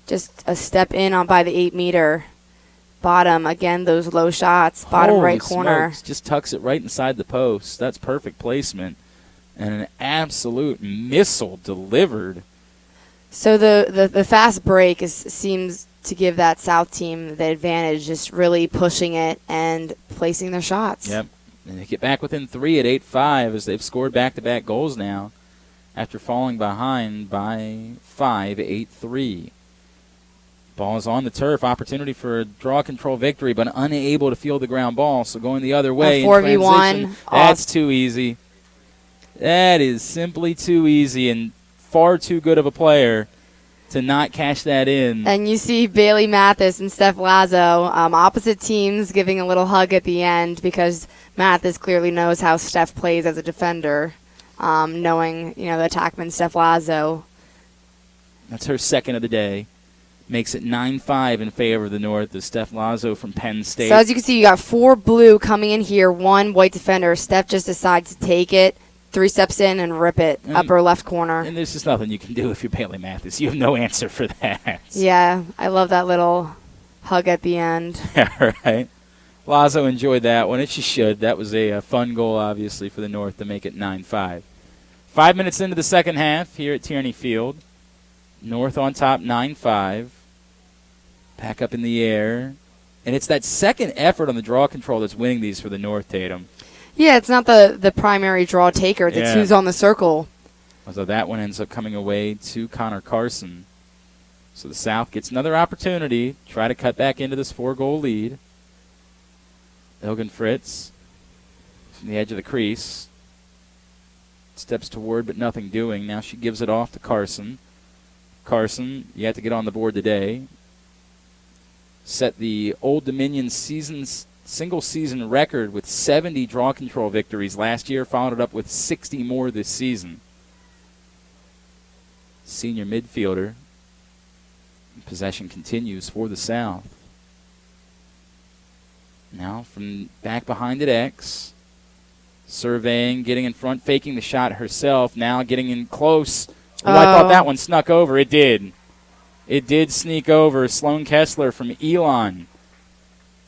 Just a step in on by the 8-meter. Bottom, again, those low shots. Bottom Holy right corner. Smokes, just tucks it right inside the post. That's perfect placement. And an absolute missile delivered. So the fast break seems to give that South team the advantage, just really pushing it and placing their shots. Yep. And they get back within 3 at 8-5 as they've scored back-to-back goals now after falling behind by 5, 8-3. Ball is on the turf. Opportunity for a draw control victory, but unable to field the ground ball. So going the other way. 4v1. That's too easy. That is simply too easy and far too good of a player to not cash that in. And you see Bailey Mathis and Steph Lazo, opposite teams, giving a little hug at the end because Mathis clearly knows how Steph plays as a defender, knowing the attackman Steph Lazo. That's her second of the day. Makes it 9-5 in favor of the North as Steph Lazo from Penn State. So as you can see, you got 4 blue coming in here, 1 white defender. Steph just decides to take it. 3 steps in and rip it, upper left corner. And there's just nothing you can do if you're Bailey Mathis. You have no answer for that. Yeah, I love that little hug at the end. Yeah, right. Lazo enjoyed that one, and she should. That was a fun goal, obviously, for the North to make it 9-5. 5 minutes into the second half here at Tierney Field. North on top 9-5. Back up in the air. And it's that second effort on the draw control that's winning these for the North, Tatum. Yeah, it's not the primary draw taker. It's Yeah. who's on the circle. Although that one ends up coming away to Connor Carson. So the South gets another opportunity, try to cut back into this 4-goal lead. Ilgen Fritz from the edge of the crease. Steps toward, but nothing doing. Now she gives it off to Carson. Carson, you have to get on the board today. Set the Old Dominion single season record with 70 draw control victories last year, followed it up with 60 more this season. Senior midfielder. Possession continues for the South. Now from back behind at X. Surveying, getting in front, faking the shot herself. Now getting in close. Oh, I thought that one snuck over. It did. It did sneak over. Sloan Kessler from Elon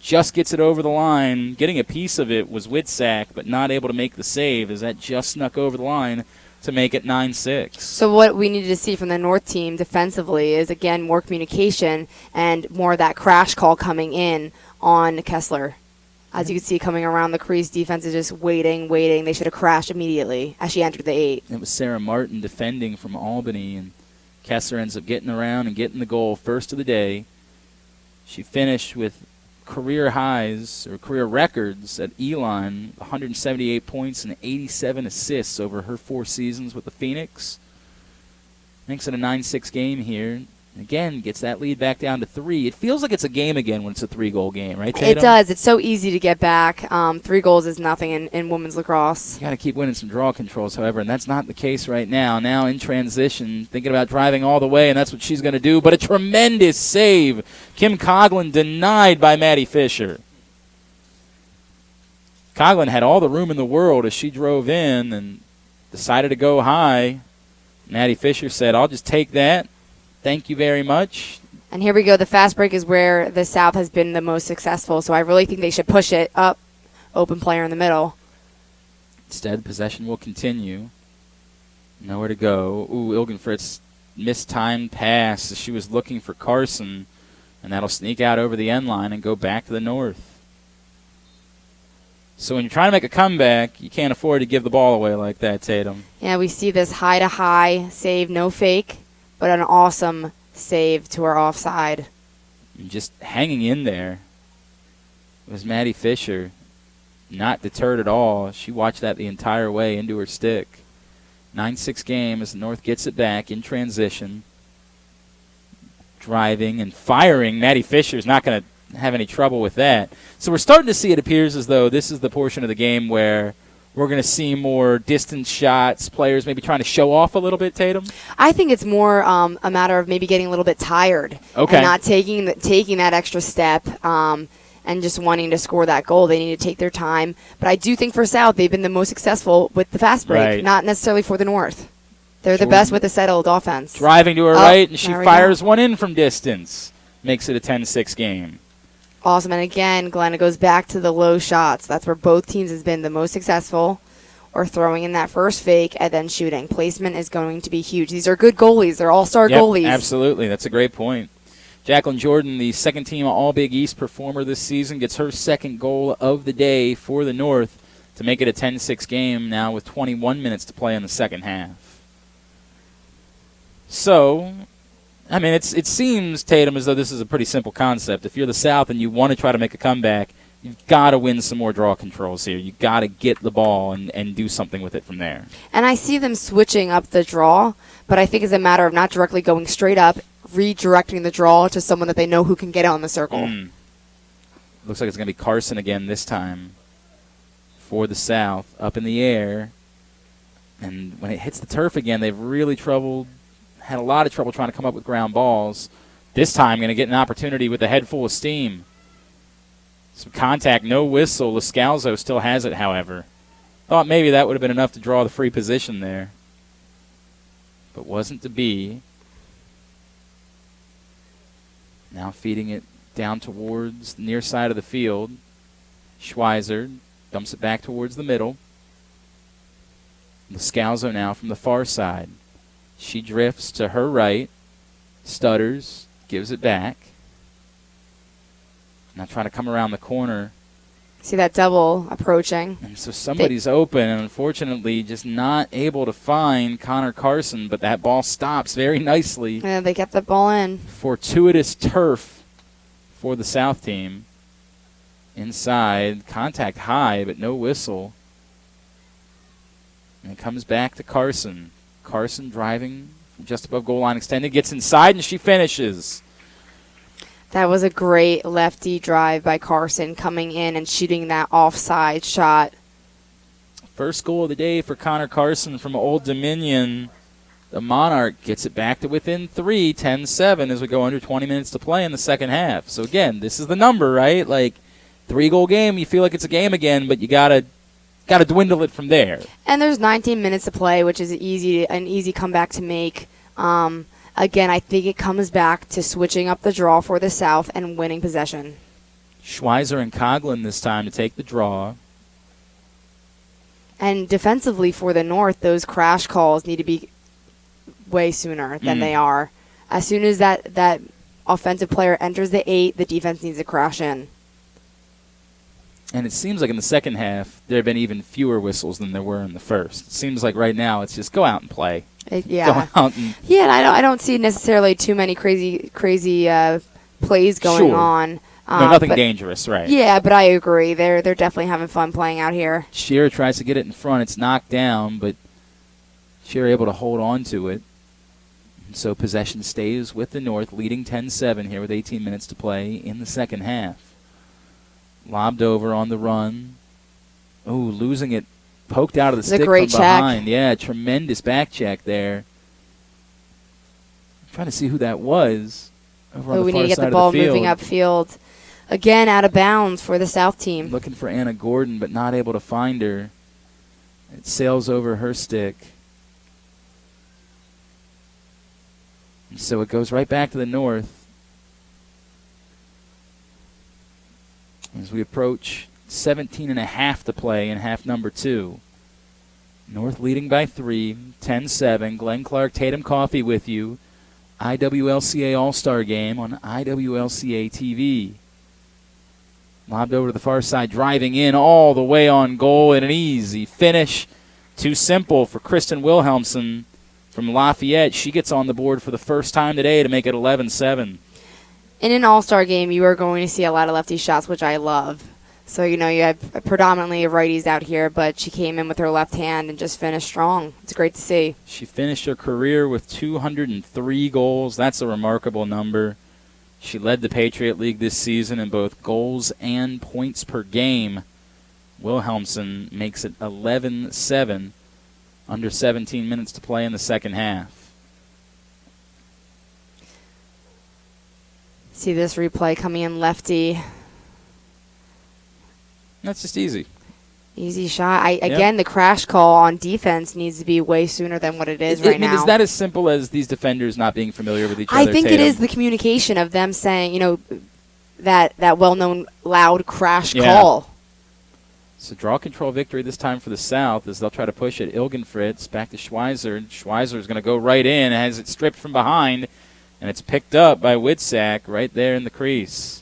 just gets it over the line. Getting a piece of it was Witsack, but not able to make the save as that just snuck over the line to make it 9-6. So what we needed to see from the North team defensively is, again, more communication and more of that crash call coming in on Kessler. As you can see, coming around the crease, defense is just waiting. They should have crashed immediately as she entered the 8. It was Sarah Martin defending from Albany, and Kessler ends up getting around and getting the goal first of the day. She finished with career highs or career records at Elon, 178 points and 87 assists over her 4 seasons with the Phoenix. Makes it a 9-6 game here. Again, gets that lead back down to 3. It feels like it's a game again when it's a 3-goal game, right, Tatum? It does. It's so easy to get back. 3 goals is nothing in women's lacrosse. You got to keep winning some draw controls, however, and that's not the case right now. Now in transition, thinking about driving all the way, and that's what she's going to do. But a tremendous save. Kim Coughlin denied by Maddie Fisher. Coughlin had all the room in the world as she drove in and decided to go high. Maddie Fisher said, I'll just take that. Thank you very much. And here we go. The fast break is where the South has been the most successful, so I really think they should push it up. Open player in the middle. Instead, possession will continue. Nowhere to go. Ooh, Ilgen Fritz mistimed pass as she was looking for Carson, and that'll sneak out over the end line and go back to the North. So when you're trying to make a comeback, you can't afford to give the ball away like that, Tatum. Yeah, we see this high-to-high save, no fake, but an awesome save to our offside. And just hanging in there was Maddie Fisher. Not deterred at all. She watched that the entire way into her stick. 9-6 game as the North gets it back in transition. Driving and firing. Maddie Fisher's not going to have any trouble with that. So we're starting to see, it appears as though this is the portion of the game where we're going to see more distance shots, players maybe trying to show off a little bit, Tatum? I think it's more a matter of maybe getting a little bit tired. Okay. And not taking that extra step and just wanting to score that goal. They need to take their time. But I do think for South, they've been the most successful with the fast break, Right. not necessarily for the North. They're the Jordan best with the settled offense. Driving to her right, and she there we fires one in from distance. Makes it a 10-6 game. Awesome. And again, Glenn, it goes back to the low shots. That's where both teams has been the most successful, or throwing in that first fake and then shooting. Placement is going to be huge. These are good goalies. They're all-star goalies. Absolutely. That's a great point. Jacqueline Jordan, the second-team All-Big East performer this season, gets her second goal of the day for the North to make it a 10-6 game now with 21 minutes to play in the second half. So, I mean, it seems, Tatum, as though this is a pretty simple concept. If you're the South and you want to try to make a comeback, you've got to win some more draw controls here. You've got to get the ball and do something with it from there. And I see them switching up the draw, but I think it's a matter of not directly going straight up, redirecting the draw to someone that they know who can get on the circle. Looks like it's going to be Carson again this time for the South. Up in the air. And when it hits the turf again, they've really had a lot of trouble trying to come up with ground balls. This time going to get an opportunity with a head full of steam. Some contact, no whistle. Lascalzo still has it, however. Thought maybe that would have been enough to draw the free position there. But wasn't to be. Now feeding it down towards the near side of the field. Schweizer dumps it back towards the middle. Lascalzo now from the far side. She drifts to her right. Stutters, gives it back. Now trying to come around the corner. See that double approaching. And so somebody's open, and unfortunately just not able to find Connor Carson, but that ball stops very nicely. Yeah, they get the ball in. Fortuitous turf for the South team. Inside, contact high, but no whistle. And it comes back to Carson. Carson driving from just above goal line extended, gets inside, and she finishes. That was a great lefty drive by Carson, coming in and shooting that offside shot. First goal of the day for Connor Carson from Old Dominion. The Monarch gets it back to within 3, 10-7 as we go under 20 minutes to play in the second half. So again, this is the number, right? Like 3-goal game, you feel like it's a game again, but you gotta dwindle it from there. And there's 19 minutes to play, which is an easy comeback to make. Again, I think it comes back to switching up the draw for the South and winning possession. Schweizer and Coughlin this time to take the draw. And defensively for the North, those crash calls need to be way sooner than they are. As soon as that offensive player enters the 8, the defense needs to crash in. And it seems like in the second half, there have been even fewer whistles than there were in the first. It seems like right now it's just go out and play. Yeah. Go out and and I don't see necessarily too many crazy plays going on. No, nothing dangerous, right? Yeah, but I agree. They're definitely having fun playing out here. Shearer tries to get it in front. It's knocked down, but Shearer able to hold on to it. And so possession stays with the North, leading 10-7 here with 18 minutes to play in the second half. Lobbed over on the run. Oh, losing it. Poked out of the stick from behind. Yeah, tremendous back check there. I'm trying to see who that was. Over on the we far need to get side the ball of the field. moving upfield. Again, out of bounds for the South team. Looking for Anna Gordon, but not able to find her. It sails over her stick. And so it goes right back to the North. As we approach 17.5 to play in half number 2. North leading by 3, 10-7. Glenn Clark, Tatum Coffee with you. IWLCA All-Star Game on IWLCA TV. Lobbed over to the far side, driving in all the way on goal, and an easy finish. Too simple for Kristen Wilhelmsen from Lafayette. She gets on the board for the first time today to make it 11-7. In an all-star game, you are going to see a lot of lefty shots, which I love. So, you have predominantly righties out here, but she came in with her left hand and just finished strong. It's great to see. She finished her career with 203 goals. That's a remarkable number. She led the Patriot League this season in both goals and points per game. Wilhelmsen makes it 11-7, under 17 minutes to play in the second half. See this replay coming in lefty. That's just easy. Easy shot. Again, the crash call on defense needs to be way sooner than what it is right now. Is that as simple as these defenders not being familiar with each other? I think it is the communication of them saying, that well-known loud crash call. So draw control victory this time for the South as they'll try to push it. Ilgenfritz back to Schweizer. Schweizer is going to go right in, has it stripped from behind, and it's picked up by Witzak right there in the crease.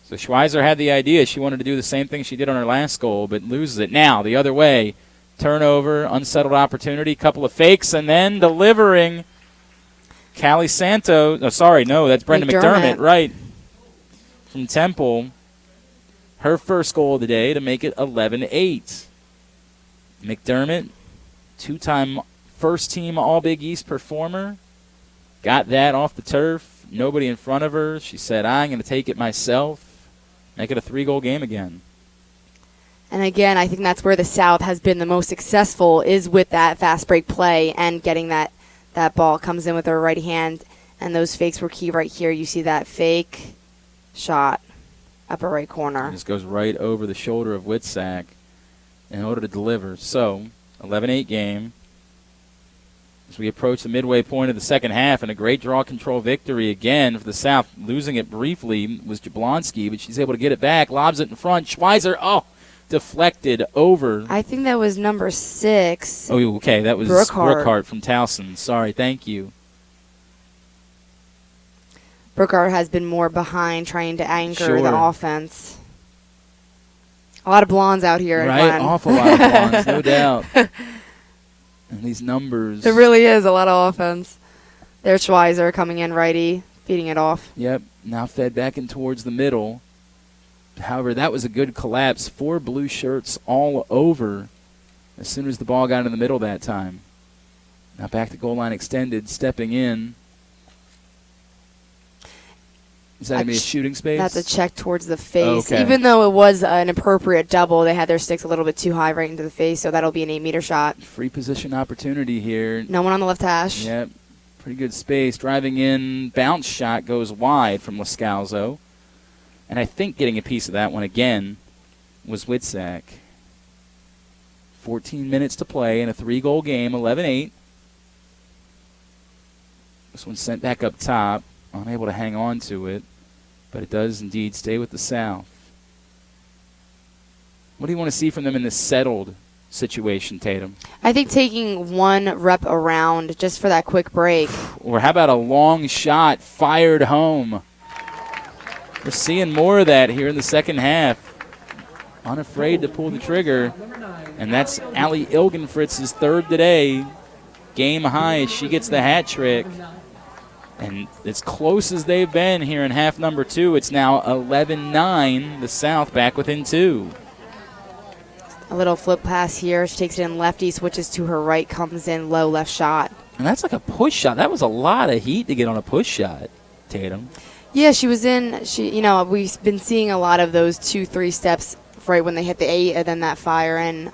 So Schweizer had the idea. She wanted to do the same thing she did on her last goal, but loses it. Now, the other way. Turnover, unsettled opportunity, couple of fakes, and then delivering Callie Santo. Oh, sorry, no, that's Brenda McDermott, right, from Temple. Her first goal of the day to make it 11-8. McDermott, two-time first-team All-Big East performer, got that off the turf. Nobody in front of her. She said, I'm going to take it myself. Make it a 3-goal game again. And again, I think that's where the South has been the most successful, is with that fast break play and getting that ball comes in with her right hand. And those fakes were key right here. You see that fake shot, upper right corner. This goes right over the shoulder of Witzak in order to deliver. So, 11-8 game. As we approach the midway point of the second half, and a great draw control victory again for the South. Losing it briefly was Jablonski, but she's able to get it back. Lobs it in front. Schweizer, deflected over. I think that was number 6. Oh, okay. That was Brookhart Brookhart from Towson. Sorry, thank you. Brooker has been more behind trying to anchor Sure. the offense. A lot of blondes out here. Right, Glenn. awful lot of blondes, no doubt. And these numbers. It really is a lot of offense. There's Schweizer coming in righty, feeding it off. Yep, now fed back in towards the middle. However, that was a good collapse. 4 blue shirts all over as soon as the ball got in the middle that time. Now back to goal line extended, stepping in. Is that going to be a shooting space? That's a check towards the face. Okay. Even though it was an appropriate double, they had their sticks a little bit too high right into the face, so that'll be an 8-meter shot. Free position opportunity here. No one on the left hash. Yep, pretty good space. Driving in, bounce shot goes wide from Lascalzo. And I think getting a piece of that one again was Witsack. 14 minutes to play in a 3-goal game, 11-8. This one sent back up top, unable to hang on to it, but it does indeed stay with the South. What do you want to see from them in this settled situation, Tatum? I think taking one rep around just for that quick break. Or how about a long shot fired home? We're seeing more of that here in the second half. Unafraid to pull the trigger. And that's Allie Ilgenfritz's third today. Game high as she gets the hat trick. And as close as they've been here in half number 2, it's now 11-9. The South back within 2. A little flip pass here. She takes it in lefty, switches to her right, comes in low left shot. And that's like a push shot. That was a lot of heat to get on a push shot, Tatum. Yeah, she was in. We've been seeing a lot of those 2-3 steps right when they hit the 8, and then that fire in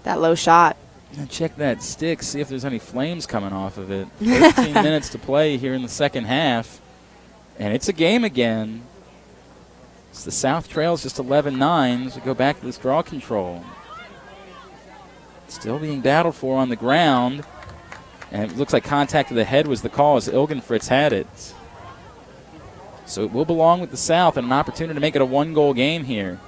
that low shot. Now check that stick, see if there's any flames coming off of it. 13 minutes to play here in the second half, and it's a game again. It's the South trails just 11-9 as we go back to this draw control. Still being battled for on the ground, and it looks like contact to the head was the call as Ilgenfritz had it. So it will belong with the South and an opportunity to make it a 1-goal game here.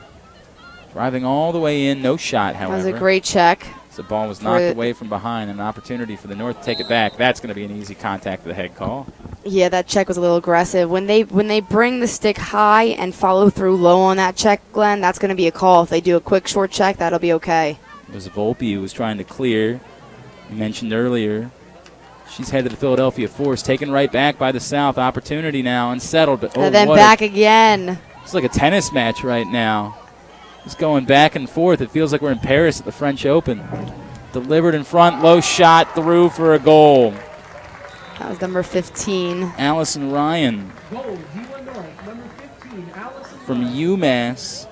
Driving all the way in, no shot, however. That was a great check. The ball was knocked away from behind, and an opportunity for the North to take it back. That's going to be an easy contact to the head call. Yeah, that check was a little aggressive. When they bring the stick high and follow through low on that check, Glenn, that's going to be a call. If they do a quick short check, that'll be okay. It was Volpe who was trying to clear. You mentioned earlier. She's headed to the Philadelphia Force, taken right back by the South. Opportunity now, unsettled. But and then back again. It's like a tennis match right now. Just going back and forth. It feels like we're in Paris at the French Open. Delivered in front, low shot through for a goal. That was number 15. Allison Ryan from UMass.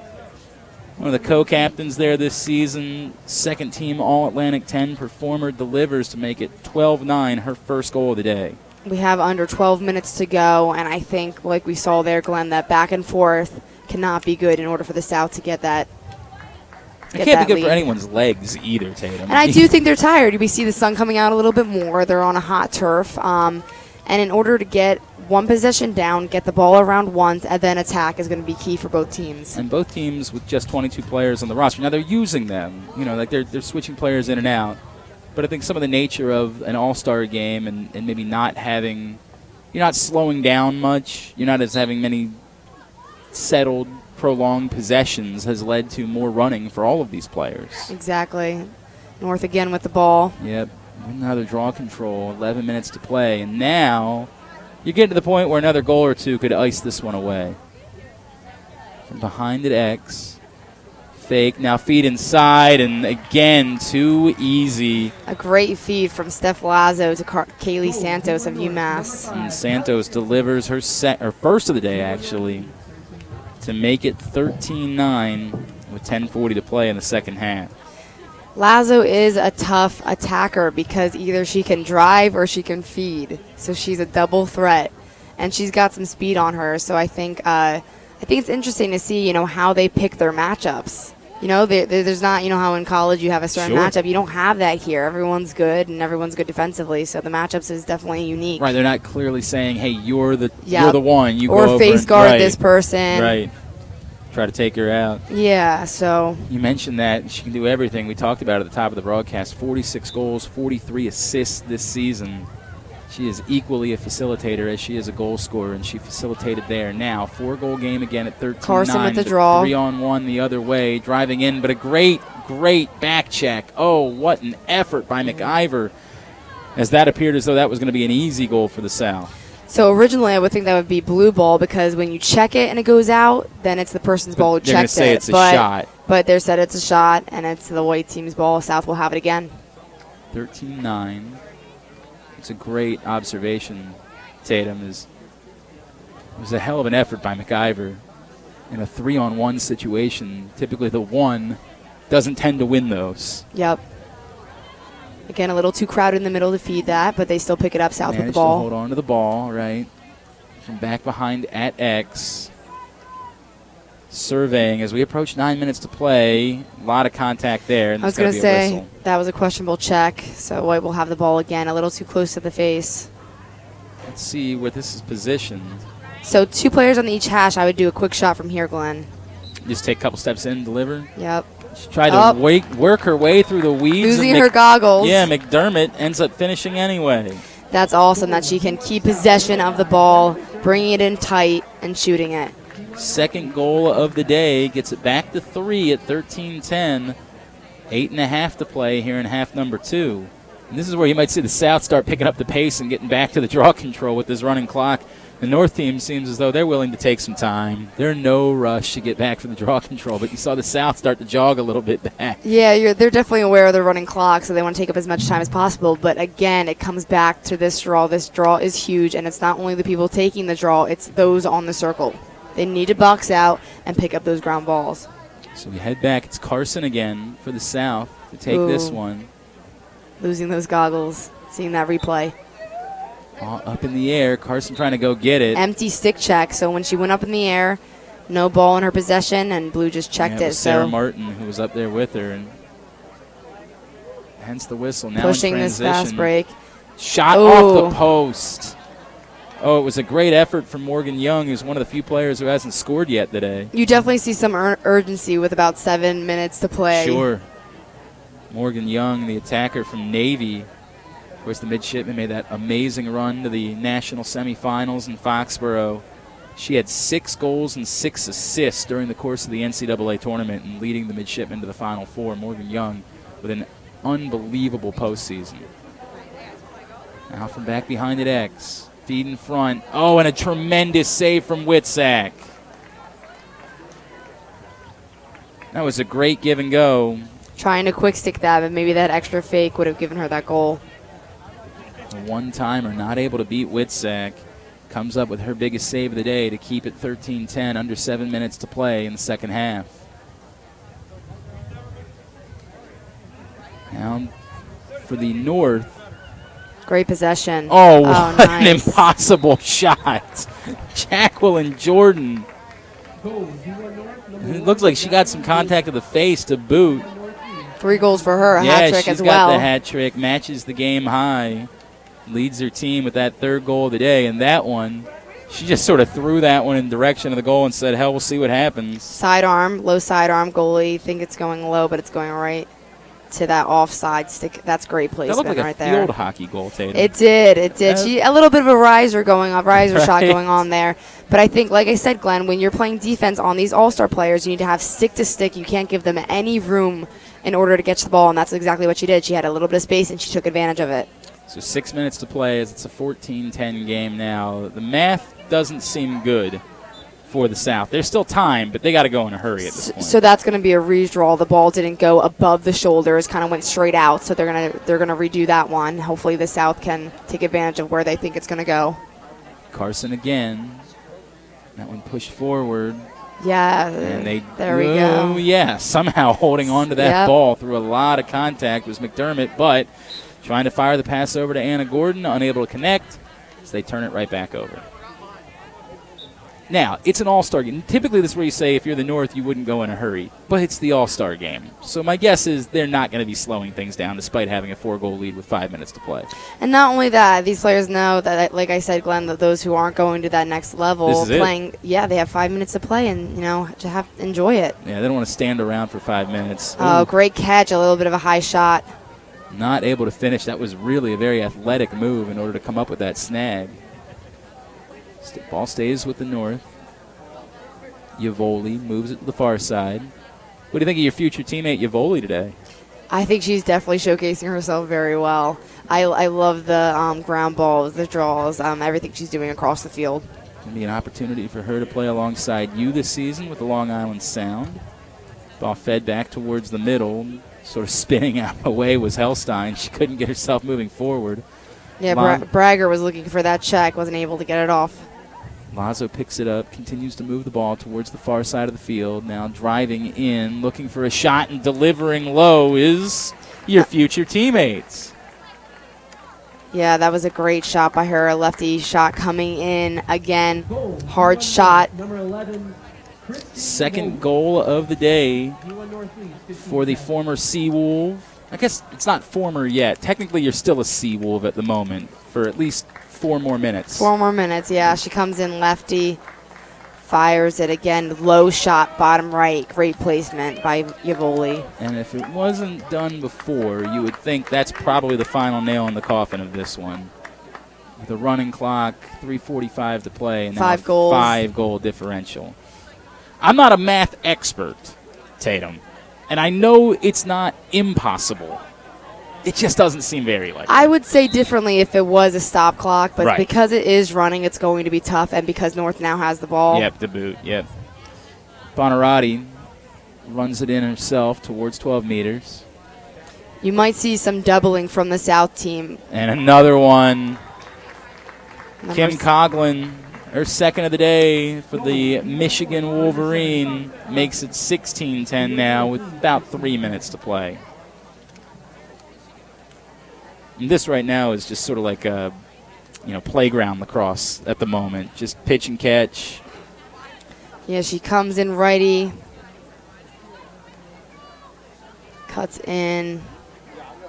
One of the co-captains there this season. Second team All-Atlantic 10 performer, delivers to make it 12-9, her first goal of the day. We have under 12 minutes to go, and I think, like we saw there, Glenn, that back and forth cannot be good in order for the South to get that. It can't be good for anyone's legs either, Tatum. And I do think they're tired. We see the sun coming out a little bit more. They're on a hot turf. And in order to get one possession down, get the ball around once, and then attack is going to be key for both teams. And both teams with just 22 players on the roster. Now they're using them. Like they're switching players in and out. But I think some of the nature of an all-star game and maybe not having – you're not slowing down much. You're not having many settled – prolonged possessions has led to more running for all of these players. Exactly. North again with the ball. Yep. Another draw control, 11 minutes to play. And now you get to the point where another goal or two could ice this one away. From behind at X. Fake, now feed inside, and again, too easy. A great feed from Steph Lazo to Kaylee Santos of UMass. And Santos delivers her first of the day, actually, to make it 13-9 with 10:40 to play in the second half. Lazo is a tough attacker because either she can drive or she can feed. So she's a double threat, and she's got some speed on her. So I think it's interesting to see, how they pick their matchups. There's not, how in college you have a certain matchup. You don't have that here. Everyone's good, and everyone's good defensively. So the matchups is definitely unique. Right, they're not clearly saying, "Hey, you're the one." You or go face over guard this person. Right. Try to take her out. Yeah. So you mentioned that she can do everything. We talked about it at the top of the broadcast. 46 goals, 43 assists this season. She is equally a facilitator as she is a goal scorer, and she facilitated there. Now, 4-goal game again at 13-9. Carson with the draw. 3-on-1 the other way, driving in, but a great back check. Oh, what an effort by McIver, as that appeared as though that was going to be an easy goal for the South. So originally I would think that would be blue ball, because when you check it and it goes out, then it's the person's ball who checked it. They're going to say it's a shot. But they said it's a shot, and it's the white team's ball. South will have it again. 13-9. It's a great observation, Tatum. It was a hell of an effort by McIver in a 3-on-1 situation. Typically the one doesn't tend to win those. Yep. Again, a little too crowded in the middle to feed that, but they still pick it up. South with the ball. Hold on to the ball, right? From back behind at X. Surveying as we approach 9 minutes to play. A lot of contact there. And I was going to say that was a questionable check, so White will have the ball again, a little too close to the face. Let's see where this is positioned. So 2 players on each hash. I would do a quick shot from here, Glenn. Just take a couple steps in, deliver. Yep. She tried to work her way through the weeds. Losing her goggles. Yeah, McDermott ends up finishing anyway. That's awesome that she can keep possession of the ball, bringing it in tight, and shooting it. Second goal of the day, gets it back to 3 at 13-10. 8.5 to play here in half number 2. And this is where you might see the South start picking up the pace and getting back to the draw control with this running clock. The North team seems as though they're willing to take some time. They're no rush to get back from the draw control, but you saw the South start to jog a little bit back. Yeah, they're definitely aware of the running clock, so they want to take up as much time as possible. But again, it comes back to this draw. This draw is huge, and it's not only the people taking the draw, it's those on the circle. They need to box out and pick up those ground balls. So we head back. It's Carson again for the South to take this one. Losing those goggles, seeing that replay. Up in the air, Carson trying to go get it. Empty stick check, so when she went up in the air, no ball in her possession, and Blue just checked it. Sarah Martin, who was up there with her, and hence the whistle. Now pushing in this transition. fast break. Shot off the post. Oh, it was a great effort from Morgan Young, who's one of the few players who hasn't scored yet today. You definitely see some urgency with about 7 minutes to play. Sure. Morgan Young, the attacker from Navy. Of course, the midshipman made that amazing run to the national semifinals in Foxborough. She had 6 goals and 6 assists during the course of the NCAA tournament and leading the midshipmen to the Final Four. Morgan Young with an unbelievable postseason. Now from back behind at X. Feed in front. Oh, and a tremendous save from Witzak. That was a great give and go. Trying to quick stick that, but maybe that extra fake would have given her that goal. A one-timer, not able to beat Witzak. Comes up with her biggest save of the day to keep it 13-10, under 7 minutes to play in the second half. Now for the North. Great possession. Oh, what nice. An impossible shot. Jacqueline Jordan. It looks like she got some contact of the face to boot. 3 goals for her, a hat trick as well. Yeah, she's got the hat trick, matches the game high, leads her team with that 3rd goal of the day. And that one, she just sort of threw that one in the direction of the goal and said, hell, we'll see what happens. Sidearm, low sidearm goalie. Think it's going low, but it's going right to that offside stick. That's great placement that looked like right a field hockey goal, Tatum. It did. A little bit of a riser shot going on there. But I think, like I said, Glenn, when you're playing defense on these all-star players, you need to have stick-to-stick. You can't give them any room in order to catch the ball, and that's exactly what she did. She had a little bit of space, and she took advantage of it. So 6 minutes to play as it's a 14-10 game now. The math doesn't seem good for the South. There's still time, but they got to go in a hurry at this point. So that's going to be a redraw. The ball didn't go above the shoulders, kind of went straight out. So they're gonna redo that one. Hopefully the South can take advantage of where they think it's going to go. Carson again. That one pushed forward. Yeah. And there we go. Yeah, somehow holding on to that ball through a lot of contact was McDermott, but trying to fire the pass over to Anna Gordon, unable to connect, so they turn it right back over. Now, it's an all-star game. Typically, this is where you say if you're the North, you wouldn't go in a hurry. But it's the all-star game. So my guess is they're not going to be slowing things down despite having a 4-goal lead with 5 minutes to play. And not only that, these players know that, like I said, Glenn, that those who aren't going to that next level playing, they have 5 minutes to play and, to enjoy it. Yeah, they don't want to stand around for 5 minutes. Oh, great catch. A little bit of a high shot. Not able to finish. That was really a very athletic move in order to come up with that snag. Ball stays with the North. Yavoli moves it to the far side. What do you think of your future teammate Yavoli today? I think she's definitely showcasing herself very well. I love the ground balls, the draws, everything she's doing across the field. Going to be an opportunity for her to play alongside you this season with the Long Island Sound. Ball fed back towards the middle. Sort of spinning out away was Hellstein. She couldn't get herself moving forward. Yeah, Bragger was looking for that check, wasn't able to get it off. Lazo picks it up, continues to move the ball towards the far side of the field. Now driving in, looking for a shot and delivering low is your future teammates. Yeah, that was a great shot by her. A lefty shot coming in again. Hard shot. Number 11, Second goal of the day for the former Seawolf. I guess it's not former yet. Technically, you're still a Seawolf at the moment for at least 4 more minutes. 4 more minutes, yeah. She comes in lefty, fires it again. Low shot, bottom right. Great placement by Yavoli. And if it wasn't done before, you would think that's probably the final nail in the coffin of this one. With a running clock, 3:45 to play, and 5 now goals. 5-goal differential. I'm not a math expert, Tatum, and I know it's not impossible. It just doesn't seem very likely. I would say differently if it was a stop clock, but Right. because it is running, it's going to be tough, and because North now has the ball. Yep, the boot, yep. Bonarati runs it in herself towards 12 meters. You might see some doubling from the South team. And another one. Kim Numbers- Coughlin, her second of the day for the Michigan Wolverine, makes it 16-10 now with about 3 minutes to play. And this right now is just sort of like a, playground lacrosse at the moment. Just pitch and catch. Yeah, she comes in righty. Cuts in.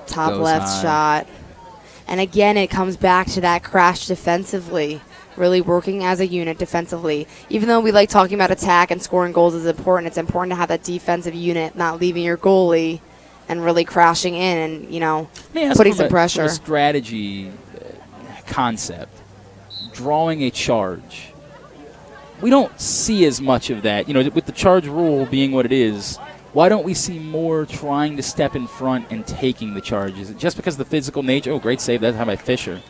Top Goes left high. shot. And again, it comes back to that crash defensively. Really working as a unit defensively. Even though we like talking about attack and scoring goals is important, it's important to have that defensive unit, not leaving your goalie and really crashing in and, Let me ask putting from some a pressure. strategy concept. Drawing a charge. We don't see as much of that. With the charge rule being what it is, why don't we see more trying to step in front and taking the charge? Is it just because of the physical nature? Oh, great save. That's how by Fisher.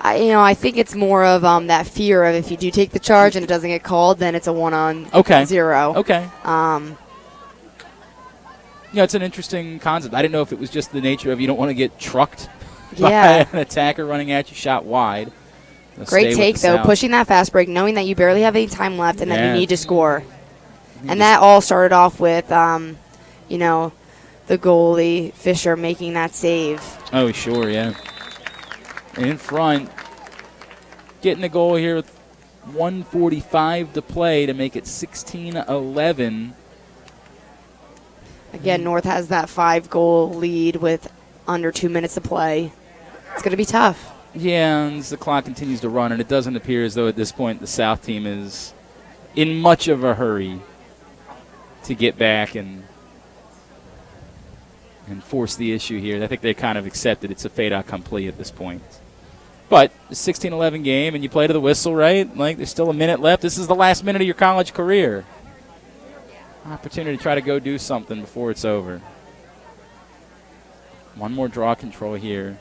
I think it's more of that fear of if you do take the charge and it doesn't get called, then it's a 1-on-0. Okay. It's an interesting concept. I didn't know if it was just the nature of you don't want to get trucked Yeah. by an attacker running at you, shot wide. They'll stay Great with take, the though, South. pushing that fast break, knowing that you barely have any time left and that Yeah. you need to score. You And just- that all started off with, the goalie, Fisher, making that save. Oh, sure, yeah. And in front, getting a goal here with 1:45 to play to make it 16-11. Again, North has that 5-goal lead with under 2 minutes to play. It's going to be tough. Yeah, and as the clock continues to run, and it doesn't appear as though at this point the South team is in much of a hurry to get back and force the issue here. I think they kind of accepted it's a fait accompli at this point. But the 16-11 game, and you play to the whistle, right? Like, there's still a minute left. This is the last minute of your college career. Opportunity to try to go do something before it's over. One more draw control here.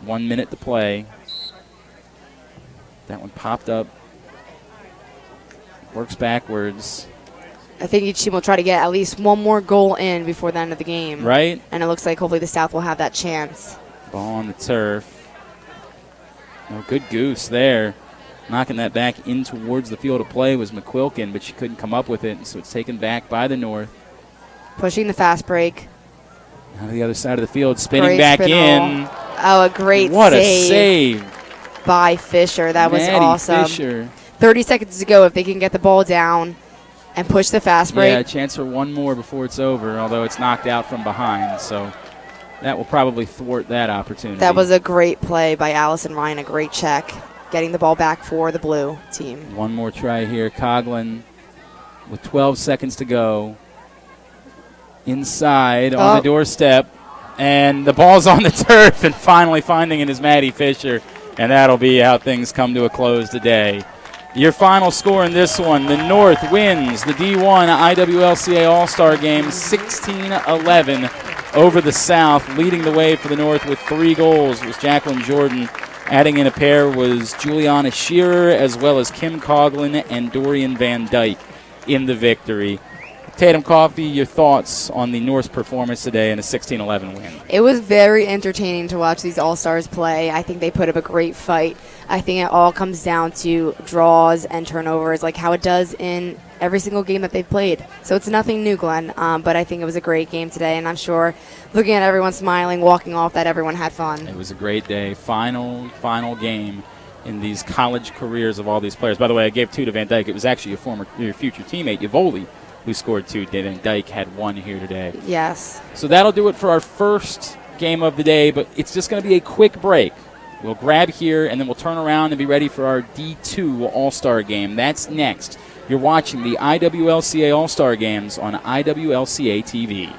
1 minute to play. That one popped up. Works backwards. I think each team will try to get at least one more goal in before the end of the game. Right? And it looks like hopefully the South will have that chance. Ball on the turf. Oh, good goose there. Knocking that back in towards the field of play was McQuilkin, but she couldn't come up with it, so it's taken back by the North. Pushing the fast break. Out of the other side of the field, spinning Great back spinal. in. Oh, a great What save. a save. By Fisher. That was Maddie awesome. Fisher. 30 seconds to go if they can get the ball down and push the fast break. Yeah, a chance for one more before it's over, although it's knocked out from behind, so that will probably thwart that opportunity. That was a great play by Allison Ryan, a great check, getting the ball back for the blue team. One more try here. Coughlin with 12 seconds to go. Inside on the doorstep. And the ball's on the turf and finally finding it is Maddie Fisher. And that'll be how things come to a close today. Your final score in this one, the North wins the D1 IWLCA All-Star Game 16-11 over the South. Leading the way for the North with 3 goals was Jacqueline Jordan. Adding in a pair was Juliana Shearer as well as Kim Coughlin and Dorian Van Dyke in the victory. Tatum Coffey, your thoughts on the North's performance today in a 16-11 win? It was very entertaining to watch these All-Stars play. I think they put up a great fight. I think it all comes down to draws and turnovers, like how it does in every single game that they've played. So it's nothing new, Glenn, but I think it was a great game today, and I'm sure looking at everyone smiling, walking off, that everyone had fun. It was a great day. Final game in these college careers of all these players. By the way, I gave 2 to Van Dyke. It was actually your future teammate, Yvoli, who scored 2. Van Dyke had 1 here today. Yes. So that'll do it for our first game of the day, but it's just going to be a quick break. We'll grab here, and then we'll turn around and be ready for our D2 All-Star Game. That's next. You're watching the IWLCA All-Star Games on IWLCA TV.